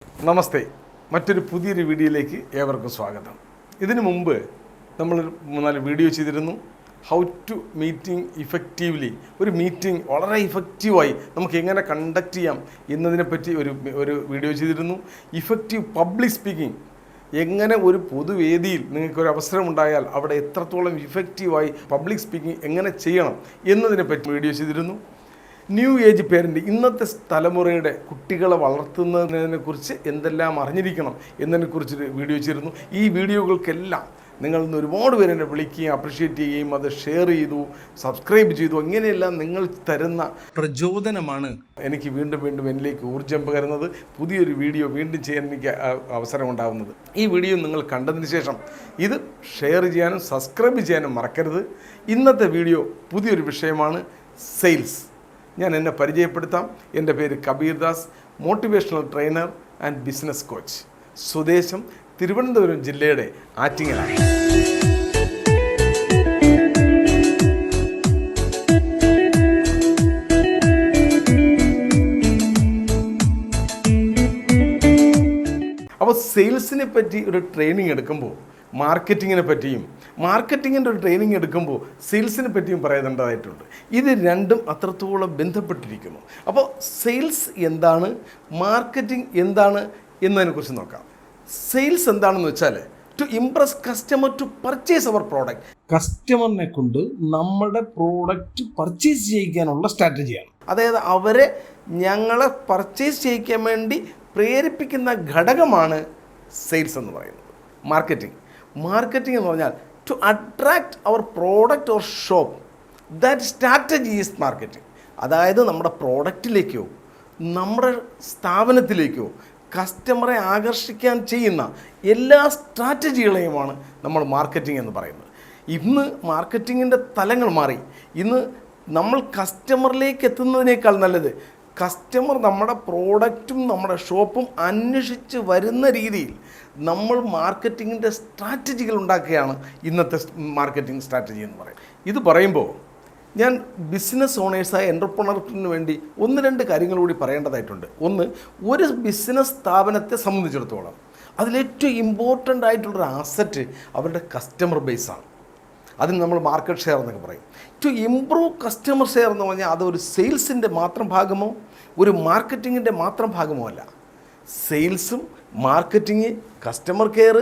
നമസ്തേ, മറ്റൊരു പുതിയൊരു വീഡിയോയിലേക്ക് ഏവർക്കും സ്വാഗതം. ഇതിനു മുമ്പ് നമ്മൾ 3-4 വീഡിയോ ചെയ്തിരുന്നു. ഹൗ ടു മീറ്റിംഗ് ഇഫക്റ്റീവ്ലി, ഒരു മീറ്റിംഗ് വളരെ ഇഫക്റ്റീവായി നമുക്ക് എങ്ങനെ കണ്ടക്ട് ചെയ്യാം എന്നതിനെപ്പറ്റി ഒരു വീഡിയോ ചെയ്തിരുന്നു. ഇഫക്റ്റീവ് പബ്ലിക് സ്പീക്കിംഗ്, എങ്ങനെ ഒരു പൊതുവേദിയിൽ നിങ്ങൾക്കൊരു അവസരം ഉണ്ടായാൽ അവിടെ എത്രത്തോളം ഇഫക്റ്റീവായി പബ്ലിക് സ്പീക്കിംഗ് എങ്ങനെ ചെയ്യണം എന്നതിനെപ്പറ്റി വീഡിയോ ചെയ്തിരുന്നു. ന്യൂ ഏജ് പേരൻ്റ്, ഇന്നത്തെ തലമുറയുടെ കുട്ടികളെ വളർത്തുന്നതിനെക്കുറിച്ച് എന്തെല്ലാം അറിഞ്ഞിരിക്കണം എന്നതിനെക്കുറിച്ചൊരു വീഡിയോ ചെയ്തിരുന്നു. ഈ വീഡിയോകൾക്കെല്ലാം നിങ്ങൾ ഇന്ന് ഒരുപാട് പേര് എന്നെ വിളിക്കുകയും അപ്രിഷ്യേറ്റ് ചെയ്യുകയും അത് ഷെയർ ചെയ്തു, സബ്സ്ക്രൈബ് ചെയ്തു. അങ്ങനെയെല്ലാം നിങ്ങൾ തരുന്ന പ്രചോദനമാണ് എനിക്ക് വീണ്ടും എന്നിലേക്ക് ഊർജ്ജം പകരുന്നത്, പുതിയൊരു വീഡിയോ വീണ്ടും ചെയ്യാൻ എനിക്ക് അവസരം ഉണ്ടാകുന്നത്. ഈ വീഡിയോ നിങ്ങൾ കണ്ടതിന് ശേഷം ഇത് ഷെയർ ചെയ്യാനും സബ്സ്ക്രൈബ് ചെയ്യാനും മറക്കരുത്. ഇന്നത്തെ വീഡിയോ പുതിയൊരു വിഷയമാണ്, സെയിൽസ്. ഞാൻ എന്നെ പരിചയപ്പെടുത്താം. എൻ്റെ പേര് Kabir Das, motivational trainer and business coach. സ്വദേശം തിരുവനന്തപുരം ജില്ലയുടെ ആറ്റിങ്ങലാണ്. അപ്പോൾ സെയിൽസിനെ പറ്റി ഒരു ട്രെയിനിങ് എടുക്കുമ്പോൾ മാർക്കറ്റിങ്ങിനെ പറ്റിയും, മാർക്കറ്റിങ്ങിൻ്റെ ഒരു ട്രെയിനിങ് എടുക്കുമ്പോൾ സെയിൽസിനെ പറ്റിയും പറയേണ്ടതായിട്ടുണ്ട്. ഇത് രണ്ടും അത്രത്തോളം ബന്ധപ്പെട്ടിരിക്കുന്നു. അപ്പോൾ സെയിൽസ് എന്താണ്, മാർക്കറ്റിംഗ് എന്താണ് എന്നതിനെക്കുറിച്ച് നോക്കാം. സെയിൽസ് എന്താണെന്ന് വെച്ചാൽ to impress customer to purchase our product. കസ്റ്റമറിനെ കൊണ്ട് നമ്മുടെ പ്രോഡക്റ്റ് പർച്ചേസ് ചെയ്യിക്കാനുള്ള സ്ട്രാറ്റജിയാണ്. അതായത് അവരെ ഞങ്ങളെ പർച്ചേസ് ചെയ്യിക്കാൻ വേണ്ടി പ്രേരിപ്പിക്കുന്ന ഘടകമാണ് സെയിൽസ് എന്ന് പറയുന്നത്. മാർക്കറ്റിംഗ് എന്ന് പറഞ്ഞാൽ to attract our product or shop, that strategy is marketing. അതായത് നമ്മുടെ പ്രോഡക്റ്റിലേക്കോ നമ്മുടെ സ്ഥാപനത്തിലേക്കോ കസ്റ്റമറെ ആകർഷിക്കാൻ ചെയ്യുന്ന എല്ലാ സ്ട്രാറ്റജികളെയുമാണ് നമ്മൾ മാർക്കറ്റിംഗ് എന്ന് പറയുന്നത്. ഇന്ന് മാർക്കറ്റിങ്ങിൻ്റെ തലങ്ങൾ മാറി. ഇന്ന് നമ്മൾ കസ്റ്റമറിലേക്ക് എത്തുന്നതിനേക്കാൾ നല്ലത് കസ്റ്റമർ നമ്മുടെ പ്രോഡക്റ്റും നമ്മുടെ ഷോപ്പും അന്വേഷിച്ച് വരുന്ന രീതിയിൽ നമ്മൾ മാർക്കറ്റിങ്ങിൻ്റെ സ്ട്രാറ്റജികൾ ഉണ്ടാക്കുകയാണ് ഇന്നത്തെ മാർക്കറ്റിംഗ് സ്ട്രാറ്റജി എന്ന് പറയും. ഇത് പറയുമ്പോൾ ഞാൻ ബിസിനസ് ഓണേഴ്സായ എൻ്റർപ്രണർസിന് വേണ്ടി 1-2 കാര്യങ്ങൾ കൂടി പറയേണ്ടതായിട്ടുണ്ട്. ഒന്ന്, ഒരു ബിസിനസ് സ്ഥാപനത്തെ സംബന്ധിച്ചിടത്തോളം അതിലേറ്റവും ഇമ്പോർട്ടൻ്റ് ആയിട്ടുള്ളൊരു ആസറ്റ് അവരുടെ കസ്റ്റമർ ബേസാണ്. അതിന് നമ്മൾ മാർക്കറ്റ് ഷെയർ എന്നൊക്കെ പറയും. ടു ഇംപ്രൂവ് കസ്റ്റമർ ഷെയർ എന്ന് പറഞ്ഞാൽ അതൊരു സെയിൽസിൻ്റെ മാത്രം ഭാഗമോ ഒരു മാർക്കറ്റിങ്ങിൻ്റെ മാത്രം ഭാഗമോ അല്ല. സെയിൽസും മാർക്കറ്റിങ്, കസ്റ്റമർ കെയർ,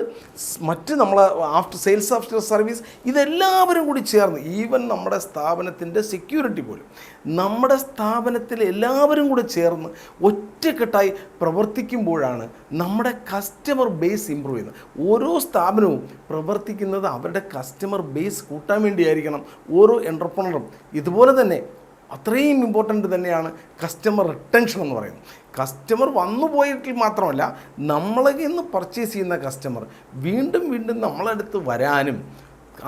മറ്റ് നമ്മൾ ആഫ്റ്റർ സർവീസ്, ഇതെല്ലാവരും കൂടി ചേർന്ന്, ഈവൻ നമ്മുടെ സ്ഥാപനത്തിൻ്റെ സെക്യൂരിറ്റി പോലും നമ്മുടെ സ്ഥാപനത്തിൽ എല്ലാവരും കൂടി ചേർന്ന് ഒറ്റക്കെട്ടായി പ്രവർത്തിക്കുമ്പോഴാണ് നമ്മുടെ കസ്റ്റമർ ബേസ് ഇമ്പ്രൂവ് ചെയ്യുന്നത്. ഓരോ സ്ഥാപനവും പ്രവർത്തിക്കുന്നത് അവരുടെ കസ്റ്റമർ ബേസ് കൂട്ടാൻ വേണ്ടിയായിരിക്കണം. ഓരോ എൻ്റർപ്രണറും ഇതുപോലെ തന്നെ അത്രയും ഇമ്പോർട്ടൻ്റ് തന്നെയാണ് കസ്റ്റമർ റിട്ടൻഷൻ എന്ന് പറയുന്നത്. കസ്റ്റമർ വന്നു പോയിട്ട് മാത്രമല്ല, നമ്മളിൽ നിന്ന് പർച്ചേസ് ചെയ്യുന്ന കസ്റ്റമർ വീണ്ടും നമ്മളടുത്ത് വരാനും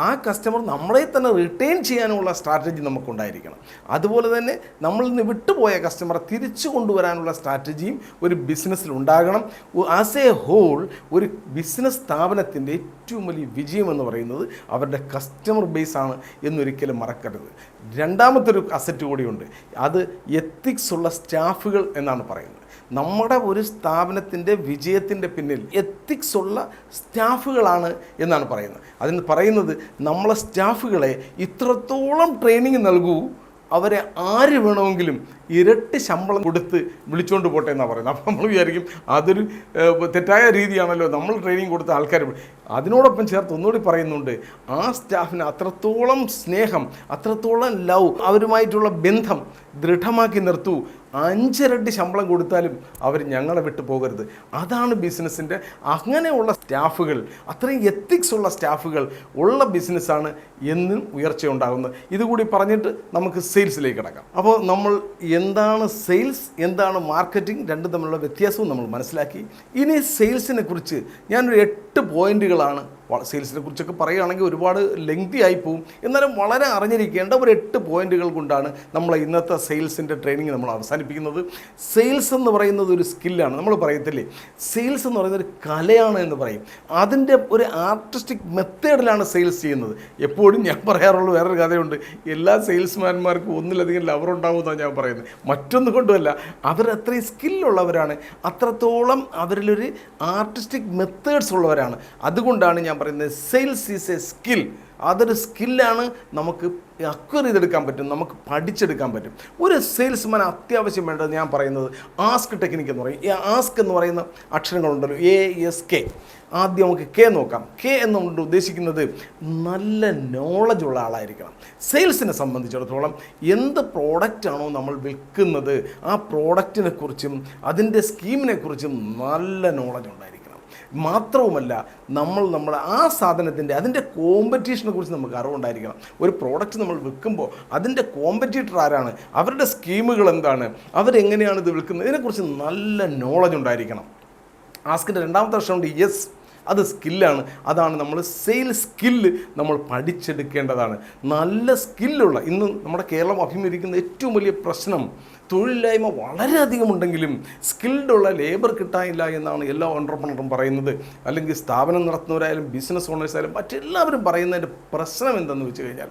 ആ കസ്റ്റമർ നമ്മളെ തന്നെ റിട്ടേൺ ചെയ്യാനുമുള്ള സ്ട്രാറ്റജി നമുക്കുണ്ടായിരിക്കണം. അതുപോലെ തന്നെ നമ്മളിൽ നിന്ന് വിട്ടുപോയ കസ്റ്റമറെ തിരിച്ചു കൊണ്ടുവരാനുള്ള സ്ട്രാറ്റജിയും ഒരു ബിസിനസ്സിൽ ഉണ്ടാകണം. ആസ് എ ഹോൾ ഒരു ബിസിനസ് സ്ഥാപനത്തിൻ്റെ ഏറ്റവും വലിയ വിജയം എന്ന് പറയുന്നത് അവരുടെ കസ്റ്റമർ ബേസാണ് എന്നൊരിക്കലും മറക്കരുത്. രണ്ടാമത്തെ ഒരു അസറ്റ് കൂടിയുണ്ട്, അത് എത്തിക്സ് ഉള്ള സ്റ്റാഫുകൾ എന്നാണ് പറയുന്നത്. നമ്മുടെ ഒരു സ്ഥാപനത്തിൻ്റെ വിജയത്തിൻ്റെ പിന്നിൽ എത്തിക്സ് ഉള്ള സ്റ്റാഫുകളാണ് എന്നാണ് പറയുന്നത്. അതിന് പറയുന്നത് നമ്മളെ സ്റ്റാഫുകളെ ഇത്രത്തോളം ട്രെയിനിങ് നൽകൂ, അവരെ ആര് വേണമെങ്കിലും ഇരട്ടി ശമ്പളം കൊടുത്ത് വിളിച്ചുകൊണ്ട് പോട്ടെ എന്നാണ് പറയുന്നത്. അപ്പോൾ നമ്മൾ വിചാരിക്കും അതൊരു തെറ്റായ രീതിയാണല്ലോ, നമ്മൾ ട്രെയിനിങ് കൊടുത്ത ആൾക്കാർ. അതിനോടൊപ്പം ചേർത്ത് ഒന്നുകൂടി പറയുന്നുണ്ട്, ആ സ്റ്റാഫിന് അത്രത്തോളം സ്നേഹം, അത്രത്തോളം ലവ്, അവരുമായിട്ടുള്ള ബന്ധം ദൃഢമാക്കി നിർത്തൂ. 5 ഇരട്ടി ശമ്പളം കൊടുത്താലും അവർ ഞങ്ങളെ വിട്ടു പോകരുത്. അതാണ് ബിസിനസ്സിൻ്റെ. അങ്ങനെയുള്ള സ്റ്റാഫുകൾ, അത്രയും എത്തിക്സ് ഉള്ള സ്റ്റാഫുകൾ ഉള്ള ബിസിനസ്സാണ് എന്നും ഉയർച്ചയുണ്ടാകുന്നത്. ഇതുകൂടി പറഞ്ഞിട്ട് നമുക്ക് സെയിൽസിലേക്ക് കിടക്കാം. അപ്പോൾ നമ്മൾ എന്താണ് സെയിൽസ്, എന്താണ് മാർക്കറ്റിംഗ്, രണ്ടും തമ്മിലുള്ള വ്യത്യാസവും നമ്മൾ മനസ്സിലാക്കി. ഇനി സെയിൽസിനെ കുറിച്ച് ഞാനൊരു 8 പോയിന്റുകളാണ് സെയിൽസിനെ കുറിച്ചൊക്കെ പറയുകയാണെങ്കിൽ ഒരുപാട് ലെങ്തി ആയി പോകും. എന്നാലും വളരെ അറിഞ്ഞിരിക്കേണ്ട ഒരു 8 പോയിന്റുകൾ കൊണ്ടാണ് നമ്മൾ ഇന്നത്തെ സെയിൽസിൻ്റെ ട്രെയിനിങ് നമ്മൾ അവസാനിപ്പിക്കുന്നത്. സെയിൽസ് എന്ന് പറയുന്നത് ഒരു സ്കില്ലാണ്. നമ്മൾ പറയത്തില്ലേ, സെയിൽസ് എന്ന് പറയുന്നത് ഒരു കലയാണ് എന്ന് പറയും. അതിൻ്റെ ഒരു ആർട്ടിസ്റ്റിക് മെത്തേഡിലാണ് സെയിൽസ് ചെയ്യുന്നത്. എപ്പോഴും ഞാൻ പറയാറുള്ള വേറൊരു കഥയുണ്ട്, എല്ലാ സെയിൽസ്മാൻമാർക്കും ഒന്നിലധികം ലവർ ഉണ്ടാകുമെന്നാണ് ഞാൻ പറയുന്നത്. മറ്റൊന്നും കൊണ്ടുമല്ല, അവരത്രയും സ്കില്ലുള്ളവരാണ്, അത്രത്തോളം അവരിലൊരു ആർട്ടിസ്റ്റിക് മെത്തേഡ്സ് ഉള്ളവരാണ്. അതുകൊണ്ടാണ് ഞാൻ പറയുന്നത് സെയിൽസ് ഈസ് എ സ്കിൽ. അതൊരു സ്കില്ലാണ്, നമുക്ക് അക്വയർ ചെയ്തെടുക്കാൻ പറ്റും, നമുക്ക് പഠിച്ചെടുക്കാൻ പറ്റും. ഒരു സെയിൽസ്മാൻ അത്യാവശ്യം വേണ്ടത് ഞാൻ പറയുന്നത് ആസ്ക് ടെക്നിക്ക് എന്ന് പറയും. ഈ ആസ്ക് എന്ന് പറയുന്ന അക്ഷരങ്ങളുണ്ടല്ലോ, ASK. ആദ്യം നമുക്ക് കെ നോക്കാം. കെ എന്നുകൊണ്ട് ഉദ്ദേശിക്കുന്നത് നല്ല നോളജുള്ള ആളായിരിക്കണം. സെയിൽസിനെ സംബന്ധിച്ചിടത്തോളം എന്ത് പ്രോഡക്റ്റാണോ നമ്മൾ വിൽക്കുന്നത്, ആ പ്രോഡക്റ്റിനെ കുറിച്ചും അതിൻ്റെ സ്കീമിനെ കുറിച്ചും നല്ല നോളജ് ഉണ്ടായിരിക്കണം. മാത്രവുമല്ല, നമ്മുടെ ആ സാധനത്തിൻ്റെ അതിൻ്റെ കോമ്പറ്റീഷനെ കുറിച്ച് നമുക്ക് അറിവുണ്ടായിരിക്കണം. ഒരു പ്രോഡക്റ്റ് നമ്മൾ വിൽക്കുമ്പോൾ അതിൻ്റെ കോമ്പറ്റീറ്റർ ആരാണ്, അവരുടെ സ്കീമുകൾ എന്താണ്, അവരെങ്ങനെയാണ് ഇത് വിൽക്കുന്നത്, ഇതിനെക്കുറിച്ച് നല്ല നോളജ് ഉണ്ടായിരിക്കണം. ആസ്കിൻ്റെ രണ്ടാമത്തെ അക്ഷരമുണ്ട് യെസ്. അത് സ്കില്ലാണ്. അതാണ് നമ്മൾ സെയിൽസ് സ്കില്ല് നമ്മൾ പഠിച്ചെടുക്കേണ്ടതാണ്. നല്ല സ്കില്ലുള്ള, ഇന്ന് നമ്മുടെ കേരളം അഭിമുഖീകരിക്കുന്ന ഏറ്റവും വലിയ പ്രശ്നം തൊഴിലില്ലായ്മ വളരെയധികം ഉണ്ടെങ്കിലും സ്കിൽഡുള്ള ലേബർ കിട്ടാനില്ല എന്നാണ് എല്ലാ ഓൺട്രപ്രണറും പറയുന്നത്. അല്ലെങ്കിൽ സ്ഥാപനം നടത്തുന്നവരായാലും ബിസിനസ് ഓണേഴ്സായാലും മറ്റെല്ലാവരും പറയുന്നതിൻ്റെ പ്രശ്നം എന്തെന്ന് വെച്ച് കഴിഞ്ഞാൽ,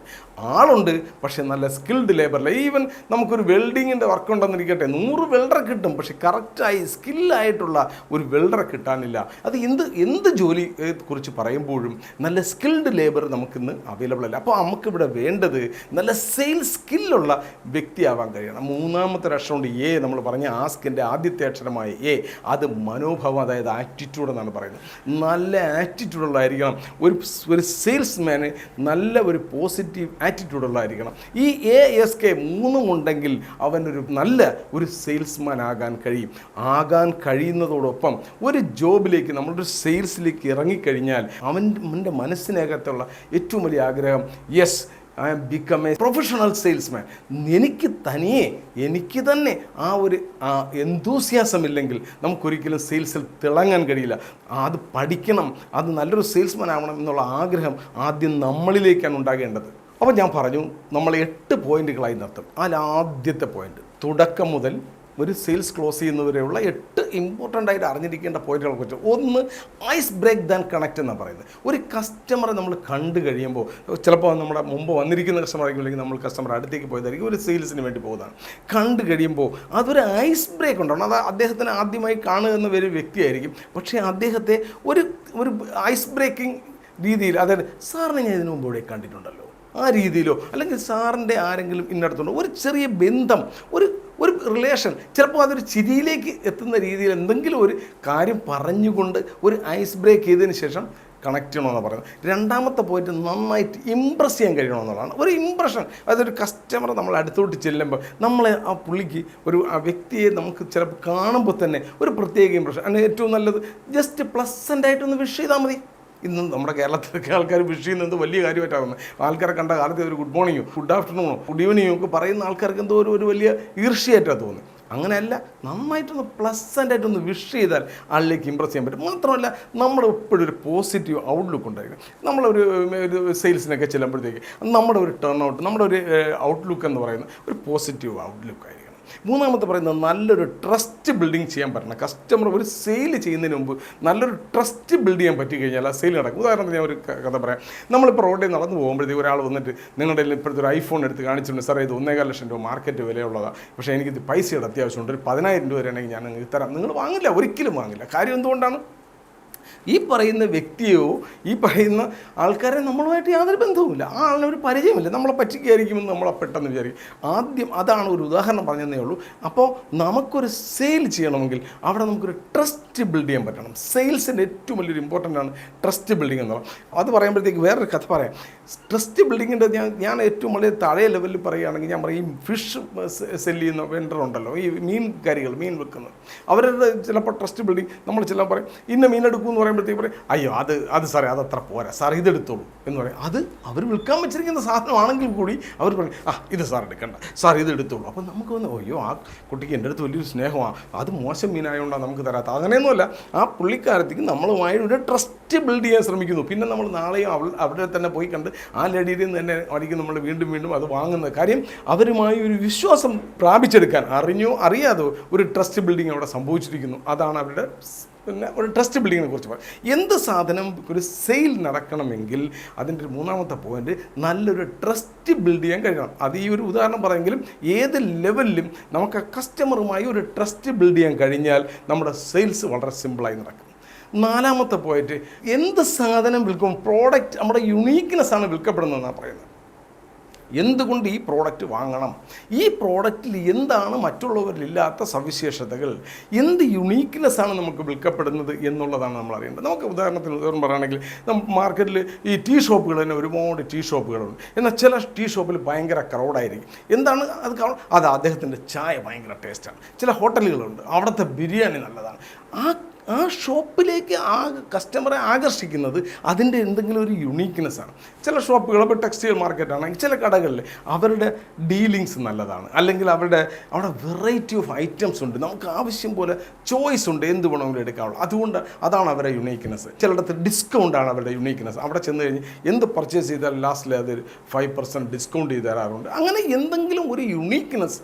ആളുണ്ട് പക്ഷേ നല്ല സ്കിൽഡ് ലേബറില്ല. ഈവൻ നമുക്കൊരു വെൽഡിങ്ങിൻ്റെ വർക്ക് ഉണ്ടെന്നിരിക്കട്ടെ, 100 വെൽഡറെ കിട്ടും, പക്ഷേ കറക്റ്റായി സ്കില്ലായിട്ടുള്ള ഒരു വെൽഡറെ കിട്ടാനില്ല. അത് എന്ത് ജോലിയെ കുറിച്ച് പറയുമ്പോഴും നല്ല സ്കിൽഡ് ലേബർ നമുക്കിന്ന് അവൈലബിൾ അല്ല. അപ്പോൾ നമുക്കിവിടെ വേണ്ടത് നല്ല സെയിൽസ് സ്കില്ലുള്ള വ്യക്തിയാവാൻ കഴിയണം. മൂന്നാമത്തെ അക്ഷരമുണ്ട് എ. നമ്മൾ പറഞ്ഞ ആസ്കിൻ്റെ ആദ്യത്തെ അക്ഷരമായ എ, അത് മനോഭാവം, അതായത് ആറ്റിറ്റ്യൂഡ് എന്നാണ് പറയുന്നത്. നല്ല ആറ്റിറ്റ്യൂഡുള്ളതായിരിക്കണം. ഒരു സെയിൽസ്മാന് നല്ല ഒരു പോസിറ്റീവ് ആറ്റിറ്റ്യൂഡുള്ളതായിരിക്കണം. ഈ ASK 3 ഉണ്ടെങ്കിൽ അവനൊരു നല്ല ഒരു സെയിൽസ്മാൻ ആകാൻ കഴിയും. ആകാൻ കഴിയുന്നതോടൊപ്പം ഒരു ജോബിലേക്ക്, നമ്മളൊരു സെയിൽസിലേക്ക് ഇറങ്ങിക്കഴിഞ്ഞാൽ അവൻ്റെ മനസ്സിനകത്തുള്ള ഏറ്റവും വലിയ ആഗ്രഹം, yes I am become a professional salesman. എനിക്ക് തന്നെ ആ ഒരു എന്തൂസിയാസം ഇല്ലെങ്കിൽ നമുക്കൊരിക്കലും സെയിൽസിൽ തിളങ്ങാൻ കഴിയില്ല. അത് പഠിക്കണം, അത് നല്ലൊരു സെയിൽസ്മാൻ ആവണം എന്നുള്ള ആഗ്രഹം ആദ്യം നമ്മളിലേക്കാണ് ഉണ്ടാകേണ്ടത്. അപ്പോൾ ഞാൻ പറഞ്ഞു, നമ്മൾ 8 പോയിന്റുകളായി നിർത്തും. അതിൽ ആദ്യത്തെ പോയിന്റ്, തുടക്കം മുതൽ ഒരു സെയിൽസ് ക്ലോസ് ചെയ്യുന്നവരെയുള്ള 8 ഇമ്പോർട്ടൻ്റ് ആയിട്ട് അറിഞ്ഞിരിക്കേണ്ട പോയിന്റുകളെ കുറിച്ച്. ഒന്ന്, ഐസ് ബ്രേക്ക് ദാൻ കണക്റ്റ് എന്നാണ് പറയുന്നത്. ഒരു കസ്റ്റമറെ നമ്മൾ കണ്ടു കഴിയുമ്പോൾ, ചിലപ്പോൾ നമ്മുടെ മുമ്പ് വന്നിരിക്കുന്ന കസ്റ്റമർ ആയിരിക്കും, നമ്മൾ കസ്റ്റമർ അടുത്തേക്ക് പോയതായിരിക്കും, ഒരു സെയിൽസിന് വേണ്ടി പോകുന്നതാണ്. കണ്ടു കഴിയുമ്പോൾ അതൊരു ഐസ് ബ്രേക്ക് ഉണ്ടാവണം. അത് അദ്ദേഹത്തിന് ആദ്യമായി കാണുക എന്ന ഒരു വ്യക്തിയായിരിക്കും, പക്ഷേ അദ്ദേഹത്തെ ഒരു ഐസ് ബ്രേക്കിംഗ് രീതിയിൽ, അതായത് സാറിനെ ഞാൻ ഇതിനു മുമ്പ് ഇവിടെ കണ്ടിട്ടുണ്ടല്ലോ, ആ രീതിയിലോ, അല്ലെങ്കിൽ സാറിൻ്റെ ആരെങ്കിലും ഇന്നടത്തുണ്ടോ, ഒരു ചെറിയ ബന്ധം, ഒരു റിലേഷൻ, ചിലപ്പോൾ അതൊരു ചിരിയിലേക്ക് എത്തുന്ന രീതിയിൽ എന്തെങ്കിലും ഒരു കാര്യം പറഞ്ഞുകൊണ്ട് ഒരു ഐസ് ബ്രേക്ക് ചെയ്തതിന് ശേഷം കണക്ട് ചെയ്യണമെന്നാണ് പറയുന്നത്. രണ്ടാമത്തെ പോയിന്റ്, നന്നായിട്ട് ഇമ്പ്രസ് ചെയ്യാൻ കഴിയണമെന്നുള്ളതാണ്. ഒരു ഇമ്പ്രഷൻ, അതൊരു കസ്റ്റമർ നമ്മൾ അടുത്തോട്ട് ചെല്ലുമ്പോൾ നമ്മളെ ആ പുള്ളിക്ക് ആ വ്യക്തിയെ നമുക്ക് ചിലപ്പോൾ കാണുമ്പോൾ തന്നെ ഒരു പ്രത്യേക ഇമ്പ്രഷൻ. അതിന് ഏറ്റവും നല്ലത് ജസ്റ്റ് പ്ലസൻ്റായിട്ടൊന്ന് വിഷ് ചെയ്താൽ മതി. ഇന്ന് നമ്മുടെ കേരളത്തിലൊക്കെ ആൾക്കാർ വിഷ് ചെയ്യുന്നത് വലിയ കാര്യമായിട്ടാണ്. ആൾക്കാരെ കണ്ട കാലത്ത് ഒരു ഗുഡ് മോർണിംഗോ ഗുഡ് ആഫ്റ്റർനൂണോ ഗുഡ് ഈവനിങ്ങോ ഒക്കെ പറയുന്ന ആൾക്കാർക്ക് എന്തോ ഒരു വലിയ ഈർഷ്യയായിട്ടാണ് തോന്നുന്നത്. അങ്ങനെയല്ല, നന്നായിട്ടൊന്ന് പ്ലസൻ്റായിട്ടൊന്ന് വിഷ് ചെയ്താൽ ആളിലേക്ക് ഇമ്പ്രസ് ചെയ്യാൻ പറ്റും. മാത്രമല്ല, നമ്മൾ എപ്പോഴും ഒരു പോസിറ്റീവ് ഔട്ട്ലുക്ക് ഉണ്ടായിരിക്കണം. നമ്മളൊരു സെയിൽസിനൊക്കെ ചെല്ലുമ്പോഴത്തേക്ക് നമ്മുടെ ഒരു ടേൺ ഔട്ട്, നമ്മുടെ ഒരു ഔട്ട്ലുക്ക് എന്ന് പറയുന്ന ഒരു പോസിറ്റീവ് ഔട്ട്ലുക്ക് ആയിരിക്കണം. മൂന്നാമത്തെ പറയുന്നത്, നല്ലൊരു ട്രസ്റ്റ് ബിൽഡിങ് ചെയ്യാൻ പറ്റണം. കസ്റ്റമർ ഒരു സെയിൽ ചെയ്യുന്നതിന് മുമ്പ് നല്ലൊരു ട്രസ്റ്റ് ബിൽഡ് ചെയ്യാൻ പറ്റി കഴിഞ്ഞാൽ ആ സെയിൽ നടക്കും. ഉദാഹരണത്തിന് ഞാൻ ഒരു കഥ പറയാം. നമ്മളിപ്പോൾ റോഡിൽ നടന്നു പോകുമ്പോഴത്തേക്ക് ഒരാൾ വന്നിട്ട് നിങ്ങളുടെ ഇപ്പോഴത്തെ ഒരു ഐഫോൺ എടുത്ത് കാണിച്ചിട്ടുണ്ട്, സാറേ ഇത് 1.25 ലക്ഷം രൂപ മാർക്കറ്റ് വിലയുള്ളതാണ്, പക്ഷേ എനിക്കിത് പൈസയുടെ അത്യാവശ്യമുണ്ട്, ഒരു 10,000 രൂപ വരെയാണെങ്കിൽ ഞാൻ നിങ്ങൾക്ക് തരാം. നിങ്ങൾ വാങ്ങില്ല, ഒരിക്കലും വാങ്ങില്ല. കാര്യം എന്തുകൊണ്ടാണ്? ഈ പറയുന്ന വ്യക്തിയോ ഈ പറയുന്ന ആൾക്കാരെ നമ്മളുമായിട്ട് യാതൊരു ബന്ധവുമില്ല, ആ ആളിനെ ഒരു പരിചയമില്ല, നമ്മളെ പറ്റിക്കായിരിക്കുമെന്ന് നമ്മളെ പെട്ടെന്ന് വിചാരിക്കും. ആദ്യം അതാണ് ഒരു ഉദാഹരണം പറഞ്ഞതേ ഉള്ളൂ. അപ്പോൾ നമുക്കൊരു സെയിൽ ചെയ്യണമെങ്കിൽ അവിടെ നമുക്കൊരു ട്രസ്റ്റ് ബിൽഡ് ചെയ്യാൻ പറ്റണം. സെയിൽസിൻ്റെ ഏറ്റവും വലിയൊരു ഇമ്പോർട്ടൻ്റ് ആണ് ട്രസ്റ്റ് ബിൽഡിംഗ് എന്നുള്ളത്. അത് പറയുമ്പോഴത്തേക്ക് വേറൊരു കഥ പറയാം. ട്രസ്റ്റ് ബിൽഡിങ്ങിൻ്റെ ഞാൻ ഏറ്റവും വളരെ താഴെ ലെവലിൽ പറയുകയാണെങ്കിൽ ഞാൻ പറയും, ഫിഷ് സെല് ചെയ്യുന്ന വെണ്ടർ ഉണ്ടല്ലോ, ഈ മീൻ കറികൾ, മീൻ വെക്കുന്നത്, അവരുടെ ചിലപ്പോൾ ട്രസ്റ്റ് ബിൽഡിങ് നമ്മൾ ചിലപ്പോൾ പറയും ഇന്ന മീൻ എടുക്കുമെന്ന് പറയുമ്പോഴത്തേക്ക് പറയും അയ്യോ അത് സാറേ അതത്ര പോരാ സാർ ഇതെടുത്തോളൂ എന്ന് പറയും. അത് അവർ വിൽക്കാൻ വെച്ചിരിക്കുന്ന സാധനമാണെങ്കിൽ കൂടി അവർ പറയും ഇത് സാർ എടുക്കണ്ട, സാർ ഇത് എടുത്തോളൂ. അപ്പം നമുക്ക് വന്ന് അയ്യോ ആ കുട്ടിക്ക് എൻ്റെ അടുത്ത് വലിയൊരു സ്നേഹമാണ്, അത് മോശം മീനായതുകൊണ്ടാണ് നമുക്ക് തരാത്ത. അങ്ങനെയൊന്നുമല്ല, ആ പുള്ളിക്കാരത്തേക്ക് നമ്മളുമായി ഒരു ട്രസ്റ്റ് ബിൽഡ് ചെയ്യാൻ ശ്രമിക്കുന്നു. പിന്നെ നമ്മൾ നാളെയും അവിടെ തന്നെ പോയി കണ്ട് ആ ലേഡിയിൽ നിന്ന് തന്നെ ആയിരിക്കും നമ്മൾ വീണ്ടും അത് വാങ്ങുന്നത്. കാര്യം അവരുമായി ഒരു വിശ്വാസം പ്രാപിച്ചെടുക്കാൻ അറിഞ്ഞോ അറിയാതോ ഒരു ട്രസ്റ്റ് ബിൽഡിംഗ് അവിടെ സംഭവിച്ചിരിക്കുന്നു. അതാണ് അവരുടെ പിന്നെ ഒരു ട്രസ്റ്റ് ബിൽഡിങ്ങിനെ കുറിച്ച് പറയാം. എന്ത് സാധനം ഒരു സെയിൽ നടക്കണമെങ്കിൽ അതിൻ്റെ ഒരു മൂന്നാമത്തെ പോയിന്റ് നല്ലൊരു ട്രസ്റ്റ് ബിൽഡ് ചെയ്യാൻ കഴിയണം. അത് ഈ ഒരു ഉദാഹരണം പറയുമെങ്കിലും ഏത് ലെവലിലും നമുക്ക് കസ്റ്റമറുമായി ഒരു ട്രസ്റ്റ് ബിൽഡ് ചെയ്യാൻ കഴിഞ്ഞാൽ നമ്മുടെ സെയിൽസ് വളരെ സിമ്പിളായി നടക്കും. നാലാമത്തെ പോയിന്റ്, എന്ത് സാധനം വിൽക്കും പ്രോഡക്റ്റ് നമ്മുടെ യുണീക്ക്നെസ് ആണ് വിൽക്കപ്പെടുന്നതെന്നാണ് പറയുന്നത്. എന്തുകൊണ്ട് ഈ പ്രോഡക്റ്റ് വാങ്ങണം, ഈ പ്രോഡക്റ്റിൽ എന്താണ് മറ്റുള്ളവരിലില്ലാത്ത സവിശേഷതകൾ, എന്ത് യുണീക്ക്നെസ്സാണ് നമുക്ക് വിൽക്കപ്പെടുന്നത് എന്നുള്ളതാണ് നമ്മൾ അറിയേണ്ടത്. നമുക്ക് ഉദാഹരണത്തിന് പറയുകയാണെങ്കിൽ മാർക്കറ്റിൽ ഈ ടീ ഷോപ്പുകൾ തന്നെ ഒരുപാട് ടീ ഷോപ്പുകളുണ്ട്. എന്നാൽ ചില ടീ ഷോപ്പിൽ ഭയങ്കര ക്രൗഡായിരിക്കും. എന്താണ് അത് അദ്ദേഹത്തിൻ്റെ ചായ ഭയങ്കര ടേസ്റ്റാണ്. ചില ഹോട്ടലുകളുണ്ട്, അവിടുത്തെ ബിരിയാണി നല്ലതാണ്. ആ ഷോപ്പിലേക്ക് ആ കസ്റ്റമറെ ആകർഷിക്കുന്നത് അതിൻ്റെ എന്തെങ്കിലും ഒരു യുണീക്ക്നെസ്സാണ്. ചില ഷോപ്പുകൾ ഇപ്പോൾ ടെക്സ്റ്റൈൽ മാർക്കറ്റാണെങ്കിൽ ചില കടകളിൽ അവരുടെ ഡീലിങ്സ് നല്ലതാണ്, അല്ലെങ്കിൽ അവിടെ വെറൈറ്റി ഓഫ് ഐറ്റംസ് ഉണ്ട്, നമുക്ക് ആവശ്യം പോലെ ചോയ്സ് ഉണ്ട്, എന്ത് വേണമെങ്കിലും എടുക്കാവുള്ളൂ. അതുകൊണ്ട് അതാണ് അവരുടെ യുണീക്ക്നെസ്. ചിലയിടത്ത് ഡിസ്കൗണ്ടാണ് അവരുടെ യുണീക്ക്നെസ്. അവിടെ ചെന്ന് കഴിഞ്ഞ് എന്ത് പർച്ചേസ് ചെയ്താൽ ലാസ്റ്റിൽ അത് 5% ഡിസ്കൗണ്ട് ചെയ്ത് തരാറുണ്ട്. അങ്ങനെ എന്തെങ്കിലും ഒരു യുണീക്ക്നെസ്